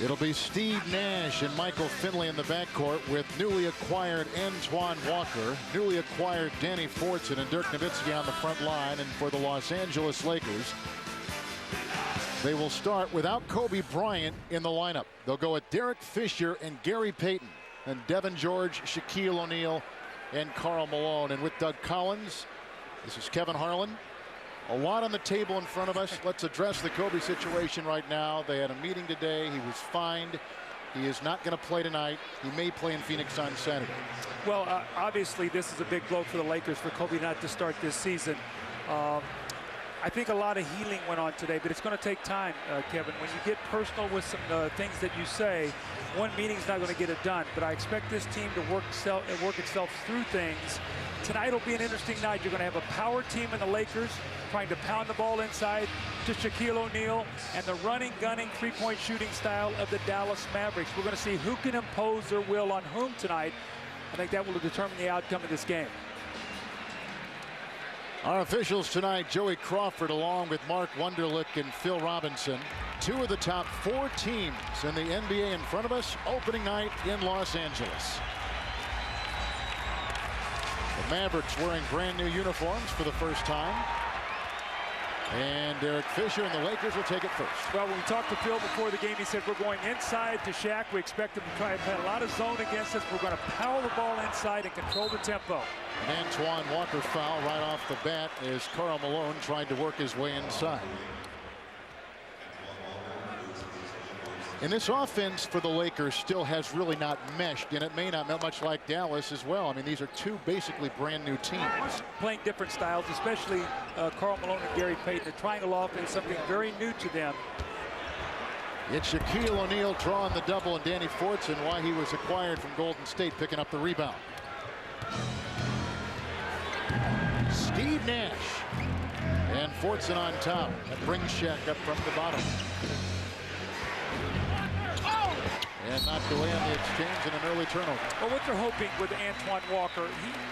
It'll be Steve Nash and Michael Finley in the backcourt with newly acquired Antoine Walker, newly acquired Danny Fortson, and Dirk Nowitzki on the front line. And for the Los Angeles Lakers, they will start without Kobe Bryant in the lineup. They'll go with Derek Fisher and Gary Payton, and Devin George, Shaquille O'Neal, and Karl Malone. And with Doug Collins, this is Kevin Harlan. A lot on the table in front of us. Let's address the Kobe situation right now. They had a meeting today. He was fined. He is not going to play tonight. He may play in Phoenix on Saturday. Well, obviously, this is a big blow for the Lakers for Kobe not to start this season. I think a lot of healing went on today, but it's going to take time, Kevin. When you get personal with some things that you say, one meeting's not going to get it done. But I expect this team to work itself through things. Tonight will be an interesting night. You're going to have a power team in the Lakers trying to pound the ball inside to Shaquille O'Neal and the running, gunning, three-point shooting style of the Dallas Mavericks. We're going to see who can impose their will on whom tonight. I think that will determine the outcome of this game. Our officials tonight, Joey Crawford along with Mark Wunderlich and Phil Robinson. Two of the top 4 teams in the NBA in front of us, opening night in Los Angeles. The Mavericks wearing brand new uniforms for the first time. And Derek Fisher and the Lakers will take it first. Well, when we talked to Phil before the game, he said we're going inside to Shaq. We expect him to try and play a lot of zone against us. We're going to power the ball inside and control the tempo. An Antoine Walker foul right off the bat as Karl Malone tried to work his way inside. And this offense for the Lakers still has really not meshed, and it may not, much like Dallas as well. I mean, these are two basically brand new teams. Playing different styles, especially Karl Malone and Gary Payton. The triangle offense, something very new to them. It's Shaquille O'Neal drawing the double, and Danny Fortson, why he was acquired from Golden State, picking up the rebound. Steve Nash and Fortson on top. That brings Shaq up from the bottom. And knocked away on the exchange and an early turnover. Well, what they're hoping with Antoine Walker,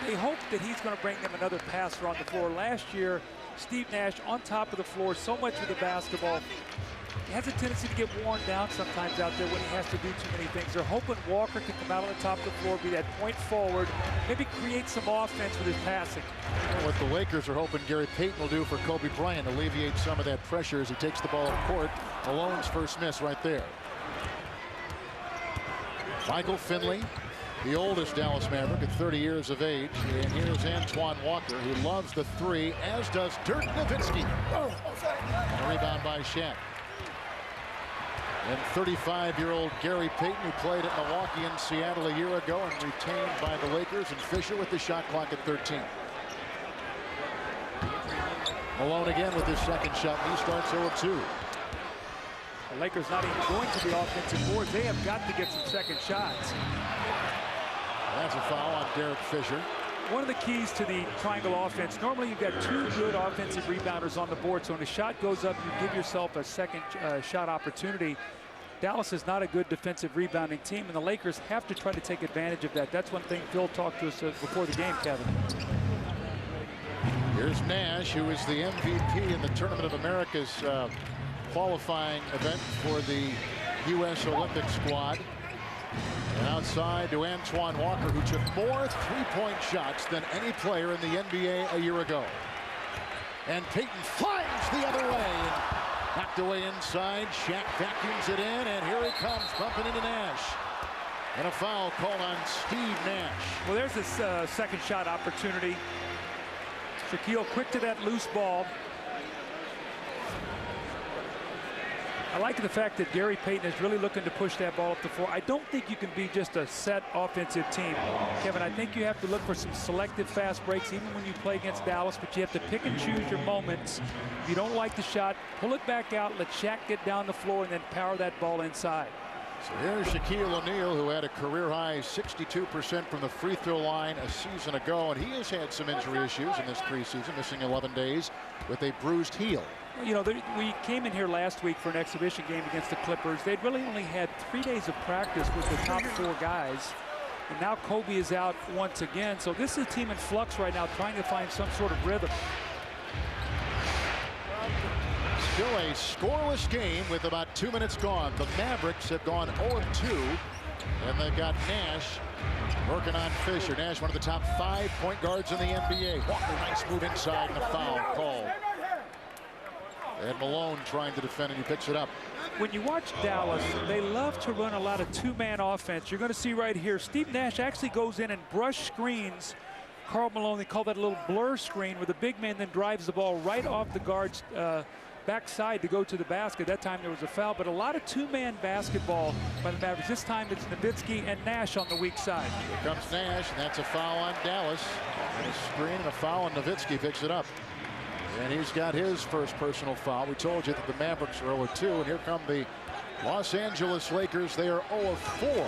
they hope that he's going to bring them another passer on the floor. Last year, Steve Nash on top of the floor so much with the basketball. He has a tendency to get worn down sometimes out there when he has to do too many things. They're hoping Walker can come out on the top of the floor, be that point forward, maybe create some offense with his passing. And what the Lakers are hoping Gary Payton will do for Kobe Bryant, alleviate some of that pressure as he takes the ball up court. Malone's first miss right there. Michael Finley, the oldest Dallas Maverick at 30 years of age. And here's Antoine Walker, who loves the three, as does Dirk Nowitzki. A rebound by Shaq. And 35-year-old Gary Payton, who played at Milwaukee and Seattle a year ago and retained by the Lakers, and Fisher with the shot clock at 13. Malone again with his second shot. He starts 0-2. The Lakers not even going to the offensive boards. They have got to get some second shots. That's a foul on Derek Fisher. One of the keys to the triangle offense, normally you've got 2 good offensive rebounders on the board, so when a shot goes up, you give yourself a second shot opportunity. Dallas is not a good defensive rebounding team, and the Lakers have to try to take advantage of that. That's one thing Phil talked to us before the game, Kevin. Here's Nash, who is the MVP in the Tournament of America's qualifying event for the U.S. Olympic squad. And outside to Antoine Walker, who took more three-point shots than any player in the NBA a year ago. And Payton flies the other way. Knocked away inside. Shaq vacuums it in, and here he comes, bumping into Nash. And a foul called on Steve Nash. Well, there's this second shot opportunity. Shaquille quick to that loose ball. I like the fact that Gary Payton is really looking to push that ball up the floor. I don't think you can be just a set offensive team, Kevin. I think you have to look for some selective fast breaks, even when you play against Dallas, but you have to pick and choose your moments. If you don't like the shot, pull it back out, let Shaq get down the floor, and then power that ball inside. So here's Shaquille O'Neal, who had a career-high 62% from the free throw line a season ago, and he has had some injury issues in this preseason, missing 11 days with a bruised heel. You know, we came in here last week for an exhibition game against the Clippers. They'd really only had 3 days of practice with the top 4 guys. And now Kobe is out once again. So this is a team in flux right now, trying to find some sort of rhythm. Still a scoreless game with about 2 minutes gone. The Mavericks have gone 0-2, and they've got Nash working on Fisher. Nash, one of the top 5 point guards in the NBA. Walker, nice move inside, and a foul called. And Malone trying to defend, and he picks it up. When you watch Dallas, they love to run a lot of two-man offense. You're going to see right here, Steve Nash actually goes in and brush screens Karl Malone. They call that a little blur screen, where the big man then drives the ball right off the guard's backside to go to the basket. That time there was a foul, but a lot of two-man basketball by the Mavericks. This time it's Nowitzki and Nash on the weak side. Here comes Nash, and that's a foul on Dallas. And a screen and a foul, and Nowitzki picks it up. And he's got his first personal foul. We told you that the Mavericks are 0-2, and here come the Los Angeles Lakers. They are 0-4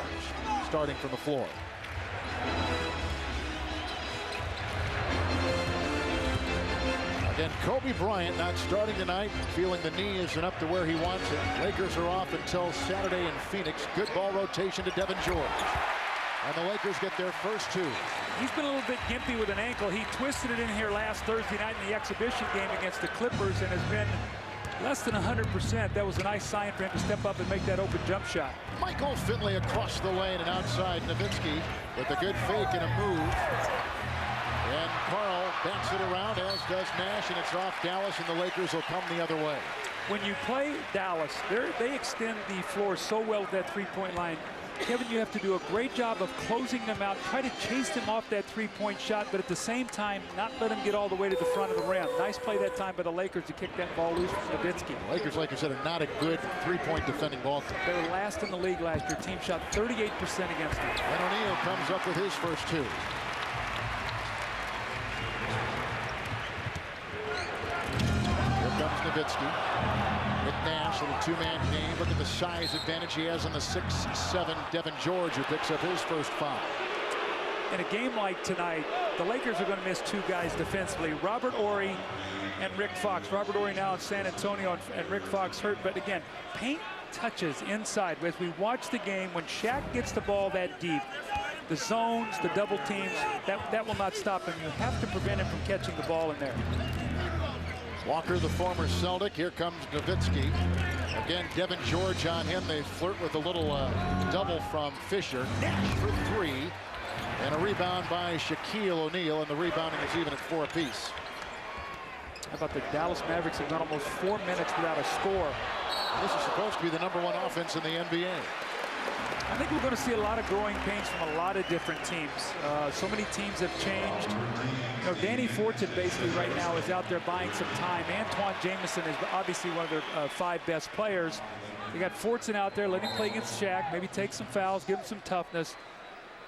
starting from the floor. Again, Kobe Bryant not starting tonight, feeling the knee isn't up to where he wants it. Lakers are off until Saturday in Phoenix. Good ball rotation to Devin George. And the Lakers get their first 2. He's been a little bit gimpy with an ankle. He twisted it in here last Thursday night in the exhibition game against the Clippers and has been less than 100%. That was a nice sign for him to step up and make that open jump shot. Michael Finley across the lane and outside Nowitzki with a good fake and a move. And Karl backs it around, as does Nash, and it's off Dallas, and the Lakers will come the other way. When you play Dallas, they extend the floor so well with that three-point line. Kevin, you have to do a great job of closing them out, try to chase them off that three-point shot, but at the same time, not let them get all the way to the front of the rim. Nice play that time by the Lakers to kick that ball loose from Nowitzki. Lakers, like you said, are not a good three-point defending ball team. They were last in the league last year. Team shot 38% against them. And O'Neal comes up with his first 2. Here comes Nowitzki with Nash in a two-man game. Look at the size advantage he has on the 6'7" Devin George, who picks up his first foul. In a game like tonight, the Lakers are going to miss 2 guys defensively, Robert Horry and Rick Fox. Robert Horry now in San Antonio, and Rick Fox hurt, but again, paint touches inside. As we watch the game, when Shaq gets the ball that deep, the zones, the double teams, that will not stop him. You have to prevent him from catching the ball in there. Walker, the former Celtic. Here comes Nowitzki. Again, Devin George on him. They flirt with a little double from Fisher. Nash for 3. And a rebound by Shaquille O'Neal, and the rebounding is even at 4 apiece. How about the Dallas Mavericks have gone almost 4 minutes without a score. This is supposed to be the #1 offense in the NBA. I think we're going to see a lot of growing pains from a lot of different teams. So many teams have changed. You know, Danny Fortson basically right now is out there buying some time. Antoine Jamison is obviously one of their 5 best players. They got Fortson out there, letting him play against Shaq, maybe take some fouls, give him some toughness.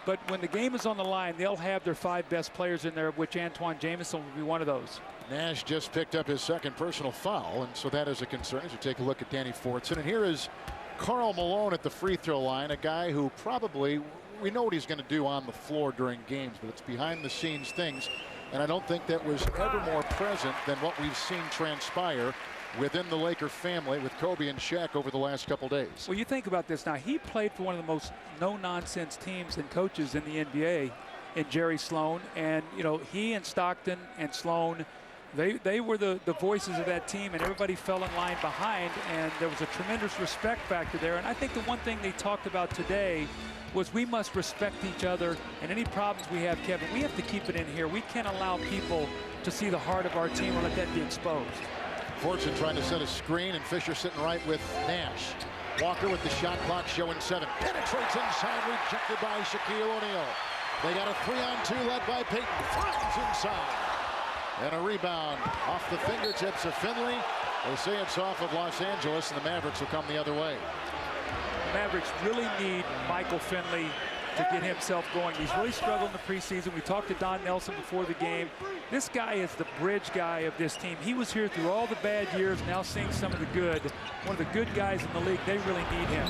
But when the game is on the line, they'll have their 5 best players in there, which Antoine Jamison will be one of those. Nash just picked up his second personal foul, and so that is a concern as you take a look at Danny Fortson. And here is Karl Malone at the free throw line, a guy who probably, we know what he's going to do on the floor during games, but it's behind the scenes things. And I don't think that was ever more present than what we've seen transpire within the Laker family with Kobe and Shaq over the last couple days. Well, you think about this now. He played for one of the most no-nonsense teams and coaches in the NBA in Jerry Sloan. And, you know, he and Stockton and Sloan, they were the voices of that team, and everybody fell in line behind, and there was a tremendous respect factor there. And I think the one thing they talked about today was we must respect each other, and any problems we have, Kevin, we have to keep it in here. We can't allow people to see the heart of our team or let that be exposed. Fortson trying to set a screen, and Fisher sitting right with Nash. Walker with the shot clock showing 7. Penetrates inside, rejected by Shaquille O'Neal. They got a 3-on-2 led by Payton. Finds inside. And a rebound off the fingertips of Finley. They say it's off of Los Angeles, and the Mavericks will come the other way. The Mavericks really need Michael Finley to get himself going. He's really struggled in the preseason. We talked to Don Nelson before the game. This guy is the bridge guy of this team. He was here through all the bad years, now seeing some of the good. One of the good guys in the league. They really need him.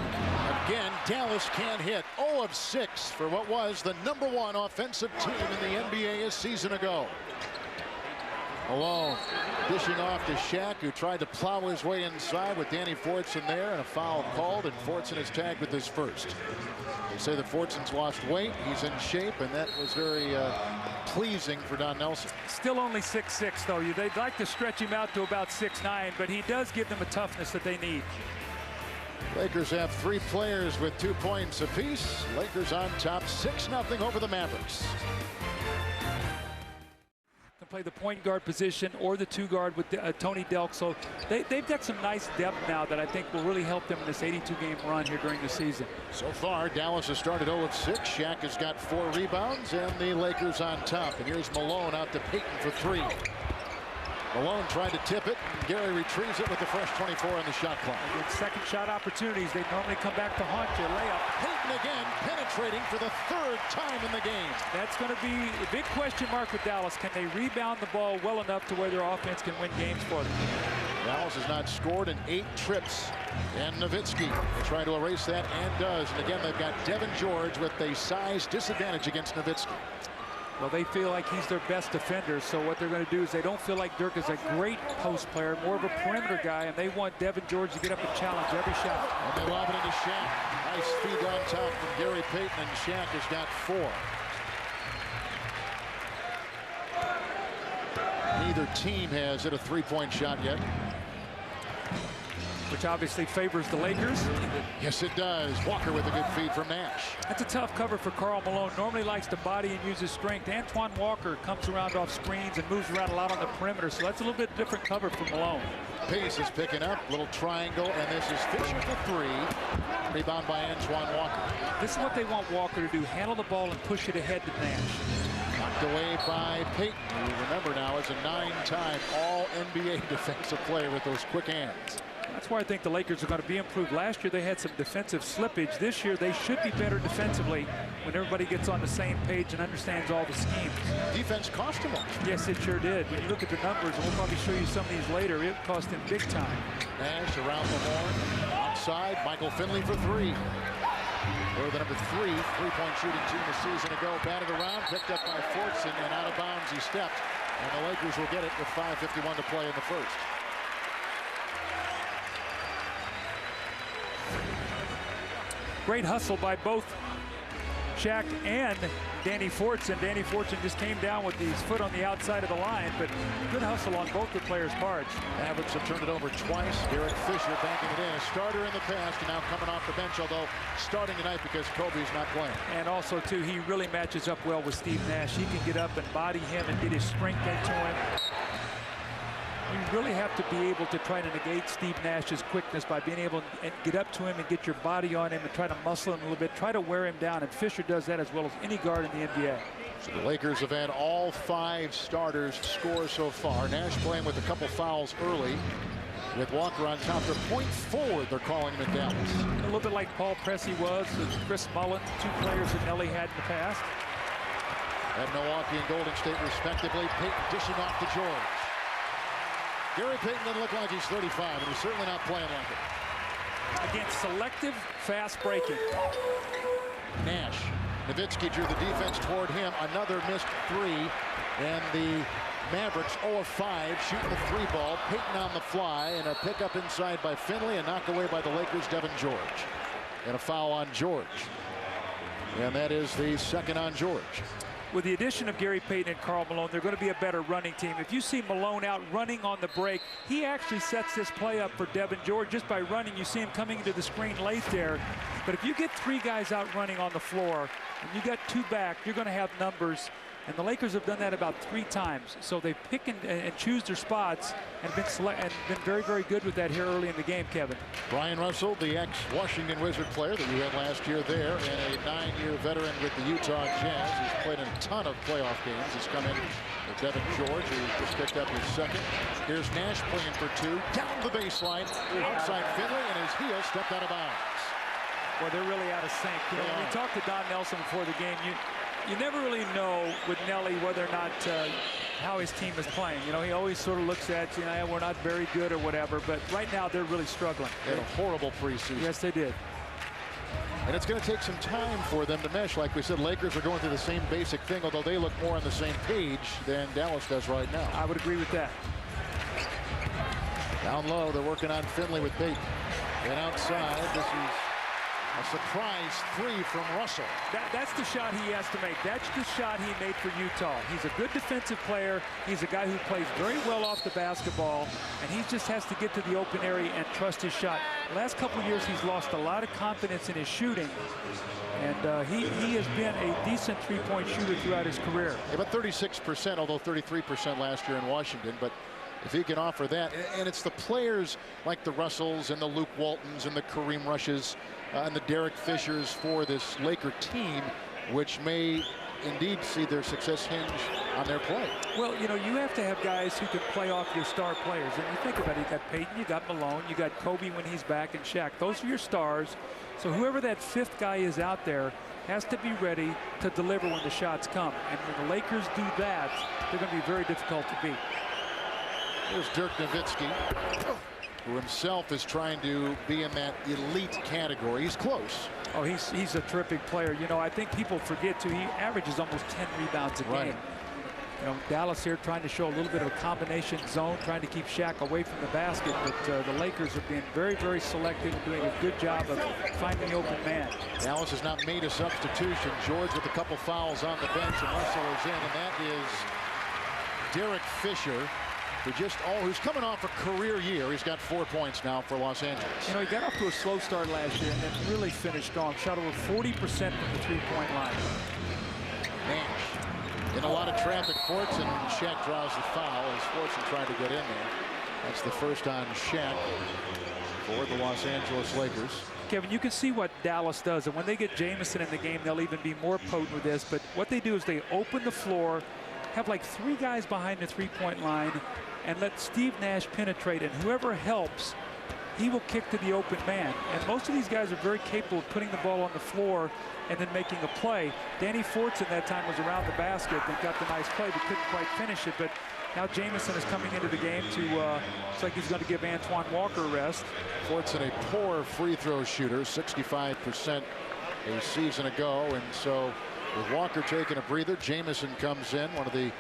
Again, Dallas can't hit. 0 of 6 for what was the #1 offensive team in the NBA a season ago. Malone dishing off to Shaq, who tried to plow his way inside with Danny Fortson there, and a foul called, and Fortson is tagged with his first. They say that Fortson's lost weight. He's in shape, and that was very pleasing for Don Nelson. Still only 6'6", though. They'd like to stretch him out to about 6'9", but he does give them a toughness that they need. Lakers have 3 players with 2 points apiece. Lakers on top 6-0 over the Mavericks. Can play the point guard position or the 2 guard with Tony Delk. So they've got some nice depth now that I think will really help them in this 82-game run here during the season. So far, Dallas has started 0 of 6. Shaq has got 4 rebounds, and the Lakers on top. And here's Malone out to Payton for 3. Malone tried to tip it, and Gary retrieves it with the fresh 24 on the shot clock. With second shot opportunities, they normally come back to haunt you. Layup. Payton again, penetrating for the 3rd time in the game. That's going to be a big question mark with Dallas. Can they rebound the ball well enough to where their offense can win games for them? Dallas has not scored in 8 trips. And Nowitzki will try to erase that, and does. And again, they've got Devin George with a size disadvantage against Nowitzki. Well, they feel like he's their best defender, so what they're going to do is they don't feel like Dirk is a great post player, more of a perimeter guy, and they want Devin George to get up and challenge every shot. And they lob it into Shaq. Nice feed on top from Gary Payton, and Shaq has got 4. Neither team has hit a 3-point shot yet. Which obviously favors the Lakers. Yes, it does. Walker with a good feed from Nash. That's a tough cover for Karl Malone. Normally likes to body and use his strength. Antoine Walker comes around off screens and moves around a lot on the perimeter, so that's a little bit different cover for Malone. Pace is picking up. Little triangle, and this is Fisher for 3. Rebound by Antoine Walker. This is what they want Walker to do. Handle the ball and push it ahead to Nash. Knocked away by Payton, who remember now is a 9-time All-NBA defensive player with those quick hands. That's why I think the Lakers are going to be improved. Last year they had some defensive slippage. This year they should be better defensively when everybody gets on the same page and understands all the schemes. Defense cost him. Yes, it sure did. When you look at the numbers, and we'll probably show you some of these later, it cost him big time. Nash around the horn. Outside, Michael Finley for 3. They're the number 3 3-point shooting team a season ago. Batted around, picked up by Fortson, and out of bounds he stepped. And the Lakers will get it with 5:51 to play in the first. Great hustle by both Shaq and Danny Fortson. Danny Fortson just came down with his foot on the outside of the line, but good hustle on both the players' parts. Mavericks have turned it over twice. Derek Fisher banking it in. A starter in the past and now coming off the bench, although starting tonight because Kobe's not playing. And also, too, he really matches up well with Steve Nash. He can get up and body him and get his strength into him. You really have to be able to try to negate Steve Nash's quickness by being able to get up to him and get your body on him and try to muscle him a little bit, try to wear him down, and Fisher does that as well as any guard in the NBA. So the Lakers have had all 5 starters score so far. Nash playing with a couple fouls early. With Walker on top, they're point forward, they're calling him in Dallas. A little bit like Paul Pressey was with Chris Mullin, 2 players that Nelly had in the past. At Milwaukee and Golden State respectively. Payton dishing off to George. Gary Payton doesn't look like he's 35, and he's certainly not playing like it. Again, selective, fast breaking. Nash. Nowitzki drew the defense toward him. Another missed 3. And the Mavericks 0 of 5 shooting the 3 ball. Payton on the fly, and a pickup inside by Finley, and knocked away by the Lakers' Devin George. And a foul on George. And that is the second on George. With the addition of Gary Payton and Karl Malone, they're going to be a better running team. If you see Malone out running on the break, he actually sets this play up for Devin George just by running. You see him coming into the screen late there. But if you get 3 guys out running on the floor and you got 2 back, you're going to have numbers. And the Lakers have done that about 3 times. So they pick and choose their spots and been very, very good with that here early in the game, Kevin. Brian Russell, the ex-Washington Wizard player that you had last year there, and a 9-year veteran with the Utah Jazz. He's played in a ton of playoff games. He's come in with Devin George, who just picked up his second. Here's Nash playing for 2. Down the baseline. Outside Finley, and his heel stepped out of bounds. Well, they're really out of sync. You know, when we talked to Don Nelson before the game, you never really know with Nelly whether or not how his team is playing. You know, he always sort of looks at, you know, we're not very good or whatever, but right now they're really struggling. They had a horrible preseason. Yes, they did. And it's going to take some time for them to mesh. Like we said, Lakers are going through the same basic thing, although they look more on the same page than Dallas does right now. I would agree with that. Down low, they're working on Finley with Payton. And outside, this is a surprise three from Russell. That's the shot he has to make. That's the shot he made for Utah. He's a good defensive player. He's a guy who plays very well off the basketball, and he just has to get to the open area and trust his shot. The last couple of years, he's lost a lot of confidence in his shooting, and he has been a decent three-point shooter throughout his career. Yeah, about 36%, although 33% last year in Washington. But if he can offer that, and it's the players like the Russells and the Luke Waltons and the Kareem Rushes and the Derek Fishers for this Laker team, which may indeed see their success hinge on their play. Well, you know, you have to have guys who can play off your star players. And you think about it, you got Peyton, you got Malone, you got Kobe when he's back, and Shaq. Those are your stars. So whoever that fifth guy is out there has to be ready to deliver when the shots come. And when the Lakers do that, they're going to be very difficult to beat. Here's Dirk Nowitzki, who himself is trying to be in that elite category. He's close. Oh, he's a terrific player. You know, I think people forget, too, he averages almost 10 rebounds a game. You know, Dallas here trying to show a little bit of a combination zone, trying to keep Shaq away from the basket. But the Lakers are being very, very selective and doing a good job of finding the open man. Dallas has not made a substitution. George with a couple fouls on the bench, and Russell is in, and that is Derek Fisher, who's coming off a career year. He's got 4 points now for Los Angeles. You know, he got off to a slow start last year and then really finished strong. Shot over 40% from the three-point line. Nash in a lot of traffic. Fortson, Shaq draws the foul as Fortson tried to get in there. That's the first on Shaq for the Los Angeles Lakers. Kevin, you can see what Dallas does, and when they get Jamison in the game, they'll even be more potent with this. But what they do is they open the floor, have like 3 guys behind the three-point line, and let Steve Nash penetrate, and whoever helps, he will kick to the open man. And most of these guys are very capable of putting the ball on the floor and then making a play. Danny Fortson that time was around the basket and got the nice play, but couldn't quite finish it. But now Jamison is coming into the game to, looks like he's going to give Antoine Walker a rest. Fortson, a poor free throw shooter, 65% a season ago, and so with Walker taking a breather, Jamison comes in, one of the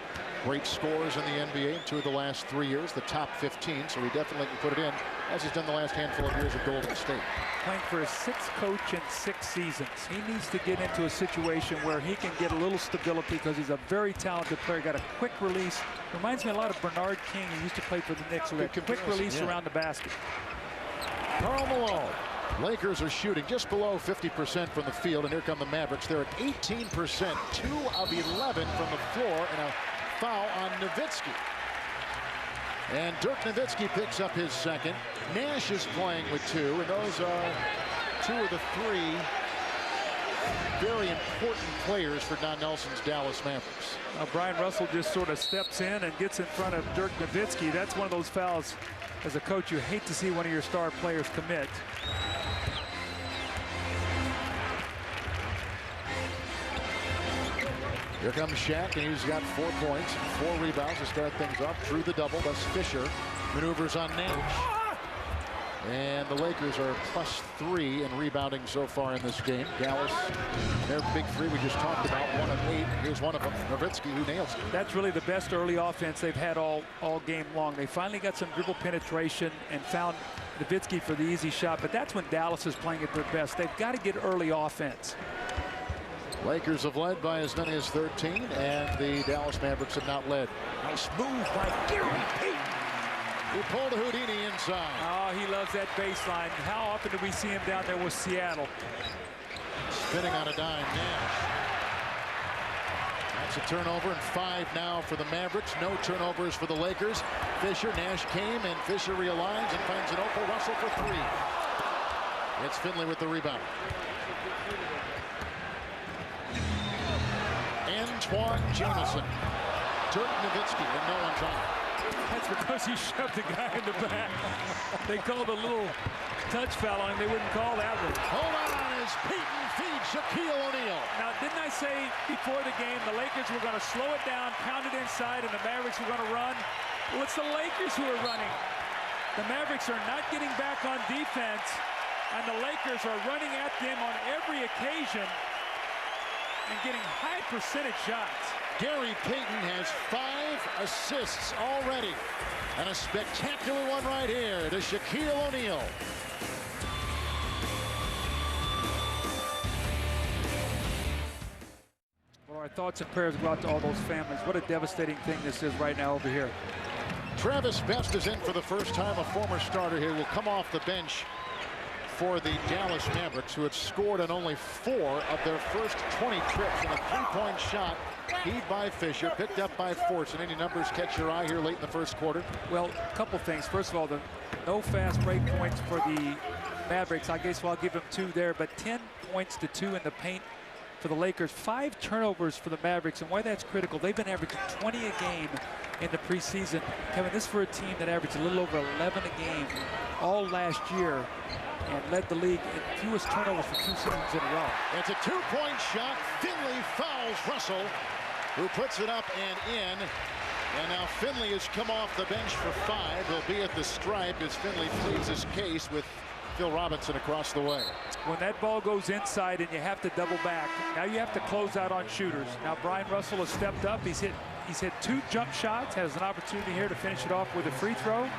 great scorers in the NBA in 2 of the last 3 years, the top 15, so he definitely can put it in, as he's done the last handful of years at Golden State. Playing for his 6th coach in 6 seasons. He needs to get into a situation where he can get a little stability because he's a very talented player, got a quick release. Reminds me a lot of Bernard King, who used to play for the Knicks, with a quick release around the basket. Karl Malone. Lakers are shooting just below 50% from the field, and here come the Mavericks. They're at 18%, 2 of 11 from the floor, and a foul on Nowitzki. And Dirk Nowitzki picks up his second. Nash is playing with 2, and those are 2 of the 3 very important players for Don Nelson's Dallas Mavericks. Brian Russell just sort of steps in and gets in front of Dirk Nowitzki. That's one of those fouls, as a coach, you hate to see one of your star players commit. Here comes Shaq, and he's got 4 points, 4 rebounds to start things off. Drew the double. Thus Fisher maneuvers on Nash. And the Lakers are +3 in rebounding so far in this game. Dallas, their big 3 we just talked about, 1 of 8. Here's one of them, Nowitzki, who nails it. That's really the best early offense they've had all game long. They finally got some dribble penetration and found Nowitzki for the easy shot, but that's when Dallas is playing at their best. They've got to get early offense. Lakers have led by as many as 13, and the Dallas Mavericks have not led. Nice move by Gary Payton. He pulled a Houdini inside. Oh, he loves that baseline. How often do we see him down there with Seattle? Spinning on a dime, Nash. That's a turnover, and 5 now for the Mavericks. No turnovers for the Lakers. Fisher, Nash came, and Fisher realigns and finds an open. Russell for 3. It's Finley with the rebound. Antoine Jamison. Dirk Nowitzki, and no one's on it. That's because he shoved the guy in the back. They called a little touch foul on him. They wouldn't call that one. Hold on as Payton feeds Shaquille O'Neal. Now, didn't I say before the game the Lakers were going to slow it down, pound it inside, and the Mavericks were going to run? Well, it's the Lakers who are running. The Mavericks are not getting back on defense, And the Lakers are running at them on every occasion and getting high percentage shots. Gary Payton has 5 assists already. And a spectacular one right here to Shaquille O'Neal. Well, our thoughts and prayers go out to all those families. What a devastating thing this is right now over here. Travis Best is in for the first time. A former starter here will come off the bench for the Dallas Mavericks, who have scored on only 4 of their first 20 trips. And a 3-point shot, keyed by Fisher, picked up by Fortson. Any numbers catch your eye here late in the first quarter? Well, a couple things. First of all, the no fast break points for the Mavericks. I guess I'll give them 2 there, but 10 points to 2 in the paint for the Lakers. 5 turnovers for the Mavericks, and why that's critical, they've been averaging 20 a game in the preseason. Kevin, this for a team that averaged a little over 11 a game all last year and led the league in fewest turnovers for 2 seasons in a row. It's a 2-point shot. Finley fouls Russell, who puts it up and in. And now Finley has come off the bench for 5. He'll be at the stripe as Finley pleads his case with Phil Robinson across the way. When that ball goes inside and you have to double back, now you have to close out on shooters. Now Brian Russell has stepped up. He's hit 2 jump shots, has an opportunity here to finish it off with a free throw.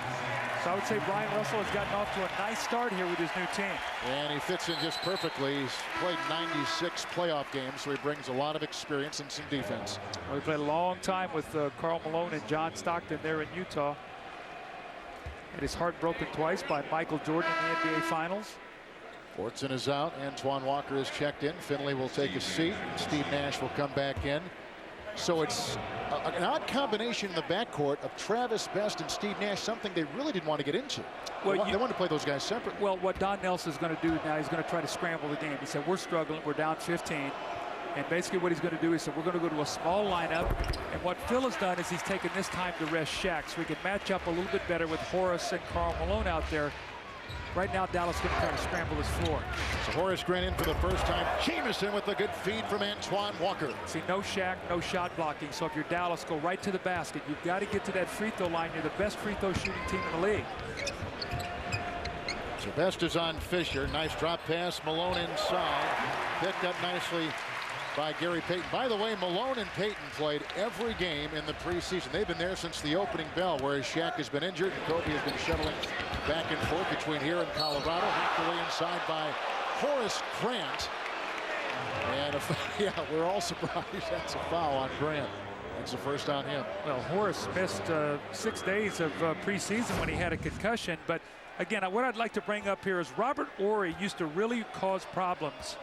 So I would say Brian Russell has gotten off to a nice start here with his new team. And he fits in just perfectly. He's played 96 playoff games, so he brings a lot of experience and some defense. Well, he played a long time with Karl Malone and John Stockton there in Utah. And his heart broken twice by Michael Jordan in the NBA Finals. Fortson is out. Antoine Walker is checked in. Finley will take a seat. Steve Nash will come back in. So it's an odd combination in the backcourt of Travis Best and Steve Nash, something they really didn't want to get into. Well, they wanted to play those guys separately. Well, what Don Nelson is going to do now, he's going to try to scramble the game. He said, we're struggling, we're down 15. And basically what he's going to do is, we're going to go to a small lineup. And what Phil has done is he's taken this time to rest Shaq, so we can match up a little bit better with Horace and Karl Malone out there. Right now, Dallas is going to try to scramble his floor. So Horace Grant in for the first time. Jamison with a good feed from Antoine Walker. See, no Shaq, no shot blocking. So if you're Dallas, go right to the basket. You've got to get to that free throw line. You're the best free throw shooting team in the league. So Best is on Fisher. Nice drop pass. Malone inside. Picked up nicely by Gary Payton. By the way, Malone and Payton played every game in the preseason. They've been there since the opening bell, whereas Shaq has been injured and Kobe has been shuttling back and forth between here and Colorado. Knocked away inside by Horace Grant. And yeah, we're all surprised that's a foul on Grant. That's the first on him. Well, Horace missed 6 days of preseason when he had a concussion. But again, what I'd like to bring up here is Robert Horry used to really cause problems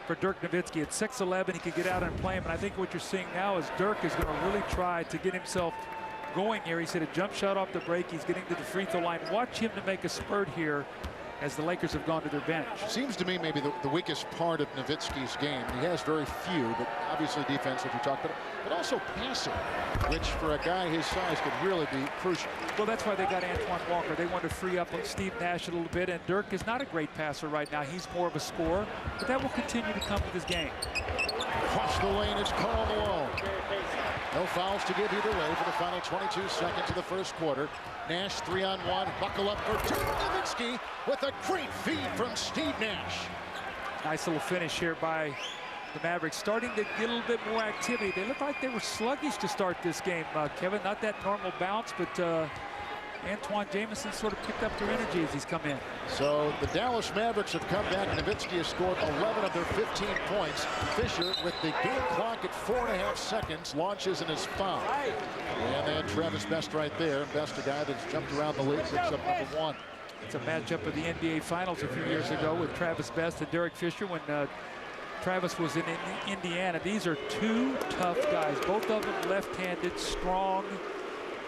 for Dirk Nowitzki. At 6'11", he could get out and play him. And I think what you're seeing now is Dirk is going to really try to get himself going here. He's hit a jump shot off the break. He's getting to the free throw line. Watch him to make a spurt here as the Lakers have gone to their bench. Seems to me maybe the weakest part of Nowitzki's game. He has very few, but obviously defense, which we talked about, but also passing, which for a guy his size could really be crucial. Well, that's why they got Antoine Walker. They wanted to free up Steve Nash a little bit, and Dirk is not a great passer right now. He's more of a scorer, but that will continue to come with his game. Across the lane is Karl Malone. No fouls to give either way for the final 22 seconds of the first quarter. Nash 3-on-1, buckle up for two. Nowitzki with a great feed from Steve Nash. Nice little finish here by the Mavericks, starting to get a little bit more activity. They looked like they were sluggish to start this game, Kevin. Not that normal bounce, but Antoine Jamison sort of picked up their energy as he's come in. So the Dallas Mavericks have come back. Nowitzki has scored 11 of their 15 points. Fisher, with the game clock at 4.5 seconds, launches and is fouled. And then Travis Best right there. Best, a guy that's jumped around the league, picks up number 1. It's a matchup of the NBA Finals a few years ago with Travis Best and Derek Fisher when Travis was in Indiana. These are 2 tough guys, both of them left-handed, strong,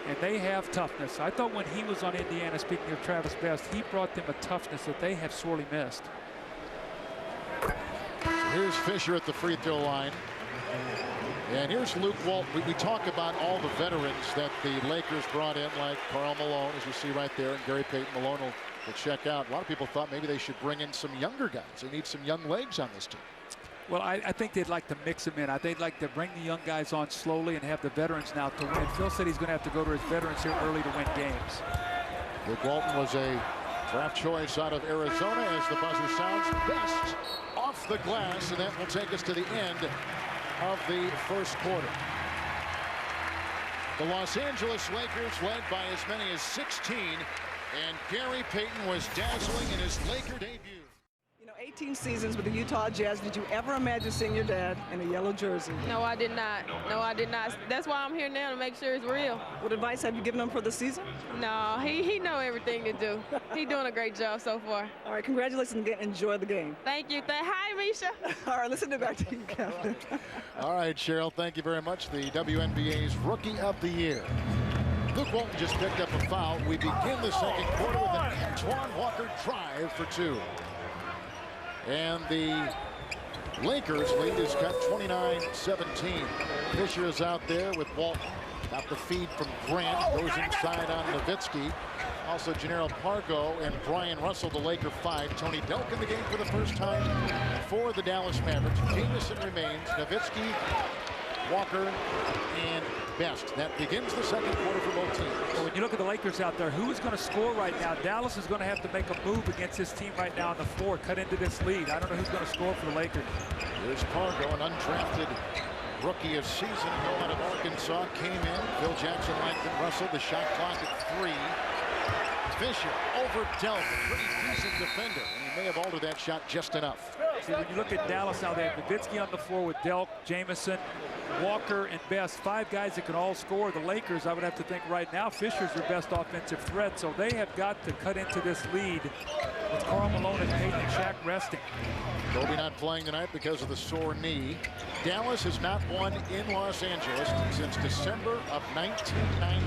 and they have toughness. I thought when he was on Indiana, speaking of Travis Best, he brought them a toughness that they have sorely missed. So here's Fisher at the free throw line. And here's Luke Walton. We talk about all the veterans that the Lakers brought in, like Karl Malone, as you see right there, and Gary Payton. Malone will check out. A lot of people thought maybe they should bring in some younger guys. They need some young legs on this team. Well, I think they'd like to mix them in. They'd like to bring the young guys on slowly and have the veterans now to win. Phil said he's going to have to go to his veterans here early to win games. Luke Walton was a Draft choice out of Arizona as the buzzer sounds. Best off the glass, and that will take us to the end of the first quarter. The Los Angeles Lakers led by as many as 16, and Gary Payton was dazzling in his Laker debut. 18 seasons with the Utah Jazz. Did you ever imagine seeing your dad in a yellow jersey? No, I did not. No, I did not. That's why I'm here now, to make sure it's real. What advice have you given him for the season? No, he know everything to do. He doing a great job so far. All right, congratulations again. Enjoy the game. Thank you. Hi, Misha. All right, let's send it back to you, Kevin. All right, Cheryl, thank you very much. The WNBA's Rookie of the Year. Luke Walton just picked up a foul. We begin the second quarter with an Antoine Walker drive for 2. And the Lakers lead is cut 29-17. Fisher is out there with Walton. Got the feed from Grant. Goes inside on Nowitzki. Also Jannero Pargo and Brian Russell, the Laker 5. Tony Delk in the game for the first time for the Dallas Mavericks. Jamison remains. Nowitzki, Walker, and Best. That begins the second quarter for both teams. So when you look at the Lakers out there, who's going to score right now? Dallas is going to have to make a move against this team right now on the floor, cut into this lead. I don't know who's going to score for the Lakers. Here's Pargo, an undrafted rookie of season ago out of Arkansas. Came in. Phil Jackson, Langton Russell. The shot clock at 3. Fisher over Delk, a pretty decent defender, and he may have altered that shot just enough. See, when you look at Dallas now, they have Nowitzki on the floor with Delk, Jamison, Walker, and Best. 5 guys that can all score. The Lakers, I would have to think right now, Fisher's their best offensive threat, so they have got to cut into this lead with Karl Malone and Payton and Shaq resting. Kobe not playing tonight because of the sore knee. Dallas has not won in Los Angeles since December of 1990.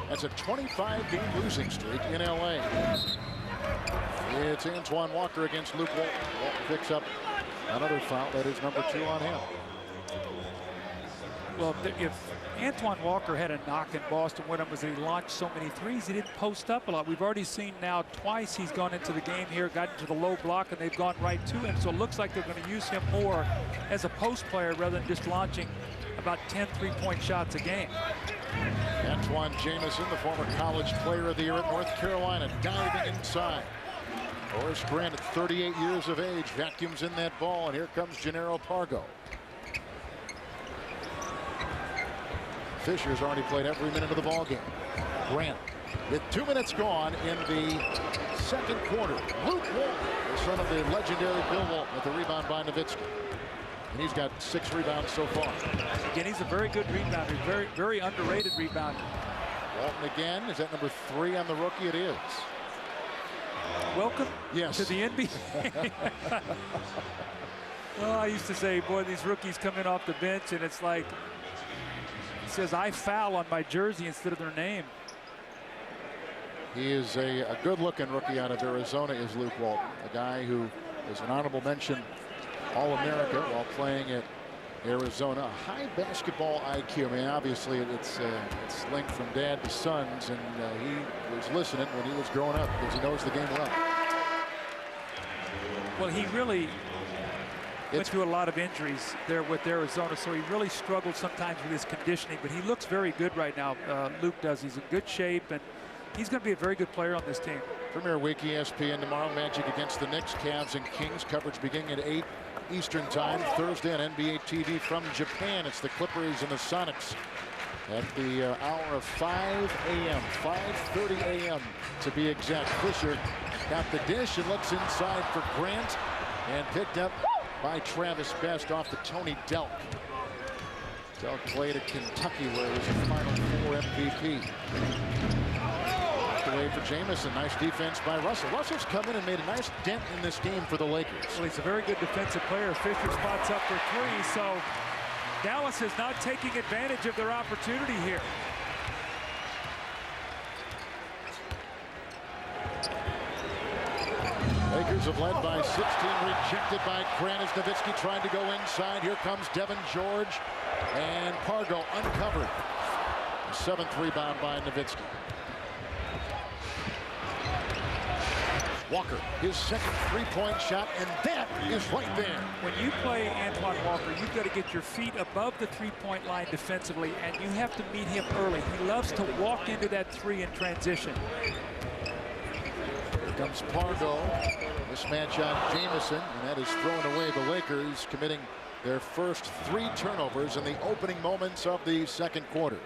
That's a 25-game losing streak in LA. It's Antoine Walker against Luke Walton. Walton picks up another foul. That is number 2 on him. Well, if Antoine Walker had a knock in Boston with him was that he launched so many threes, he didn't post up a lot. We've already seen now twice he's gone into the game here, got into the low block, and they've gone right to him. So it looks like they're going to use him more as a post player rather than just launching about 10 three-point shots a game. Antoine Jamison, the former college player of the year at North Carolina, diving inside. Horace Grant at 38 years of age vacuums in that ball, and here comes Jannero Pargo. Fisher's already played every minute of the ball game. Grant with 2 minutes gone in the second quarter. Luke Walton, the son of the legendary Bill Walton, with the rebound by Nowitzki. And he's got 6 rebounds so far. Again, he's a very good rebounder, very, very underrated rebounder. Walton again, is that number 3 on the rookie? It is. Welcome yes. to the NBA. Well, I used to say, boy, these rookies come in off the bench, and it's like, it says I foul on my jersey instead of their name. He is a good-looking rookie out of Arizona, is Luke Walton, a guy who is an honorable mention All-America while playing at Arizona. A high basketball IQ. I mean, obviously it's linked from dad to sons, and he was listening when he was growing up because he knows the game well. Well, he really went through a lot of injuries there with Arizona, so he really struggled sometimes with his conditioning, but he looks very good right now. Luke does. He's in good shape, and he's going to be a very good player on this team. Premier Week, ESPN tomorrow. Magic against the Knicks, Cavs, and Kings. Coverage beginning at 8 Eastern Time. Thursday on NBA TV from Japan. It's the Clippers and the Sonics at the hour of 5 a.m. 5:30 a.m. to be exact. Fisher got the dish and looks inside for Grant, and picked up by Travis Best off the Tony Delk. Delk played at Kentucky where he was a Final Four MVP. Away for Jamison. Nice defense by Russell. Russell's come in and made a nice dent in this game for the Lakers. Well, he's a very good defensive player. Fisher spots up for 3, so Dallas is not taking advantage of their opportunity here. Lakers have led by 16, rejected by Grant as Nowitzki tried to go inside. Here comes Devin George, and Pargo uncovered. The 7th rebound by Nowitzki. Walker, his second three-point shot, and that is right there. When you play Antoine Walker, you've got to get your feet above the three-point line defensively, and you have to meet him early. He loves to walk into that 3 in transition. Here comes Pargo. Mismatch on Jamison, and that is thrown away. The Lakers committing their first 3 turnovers in the opening moments of the second quarter.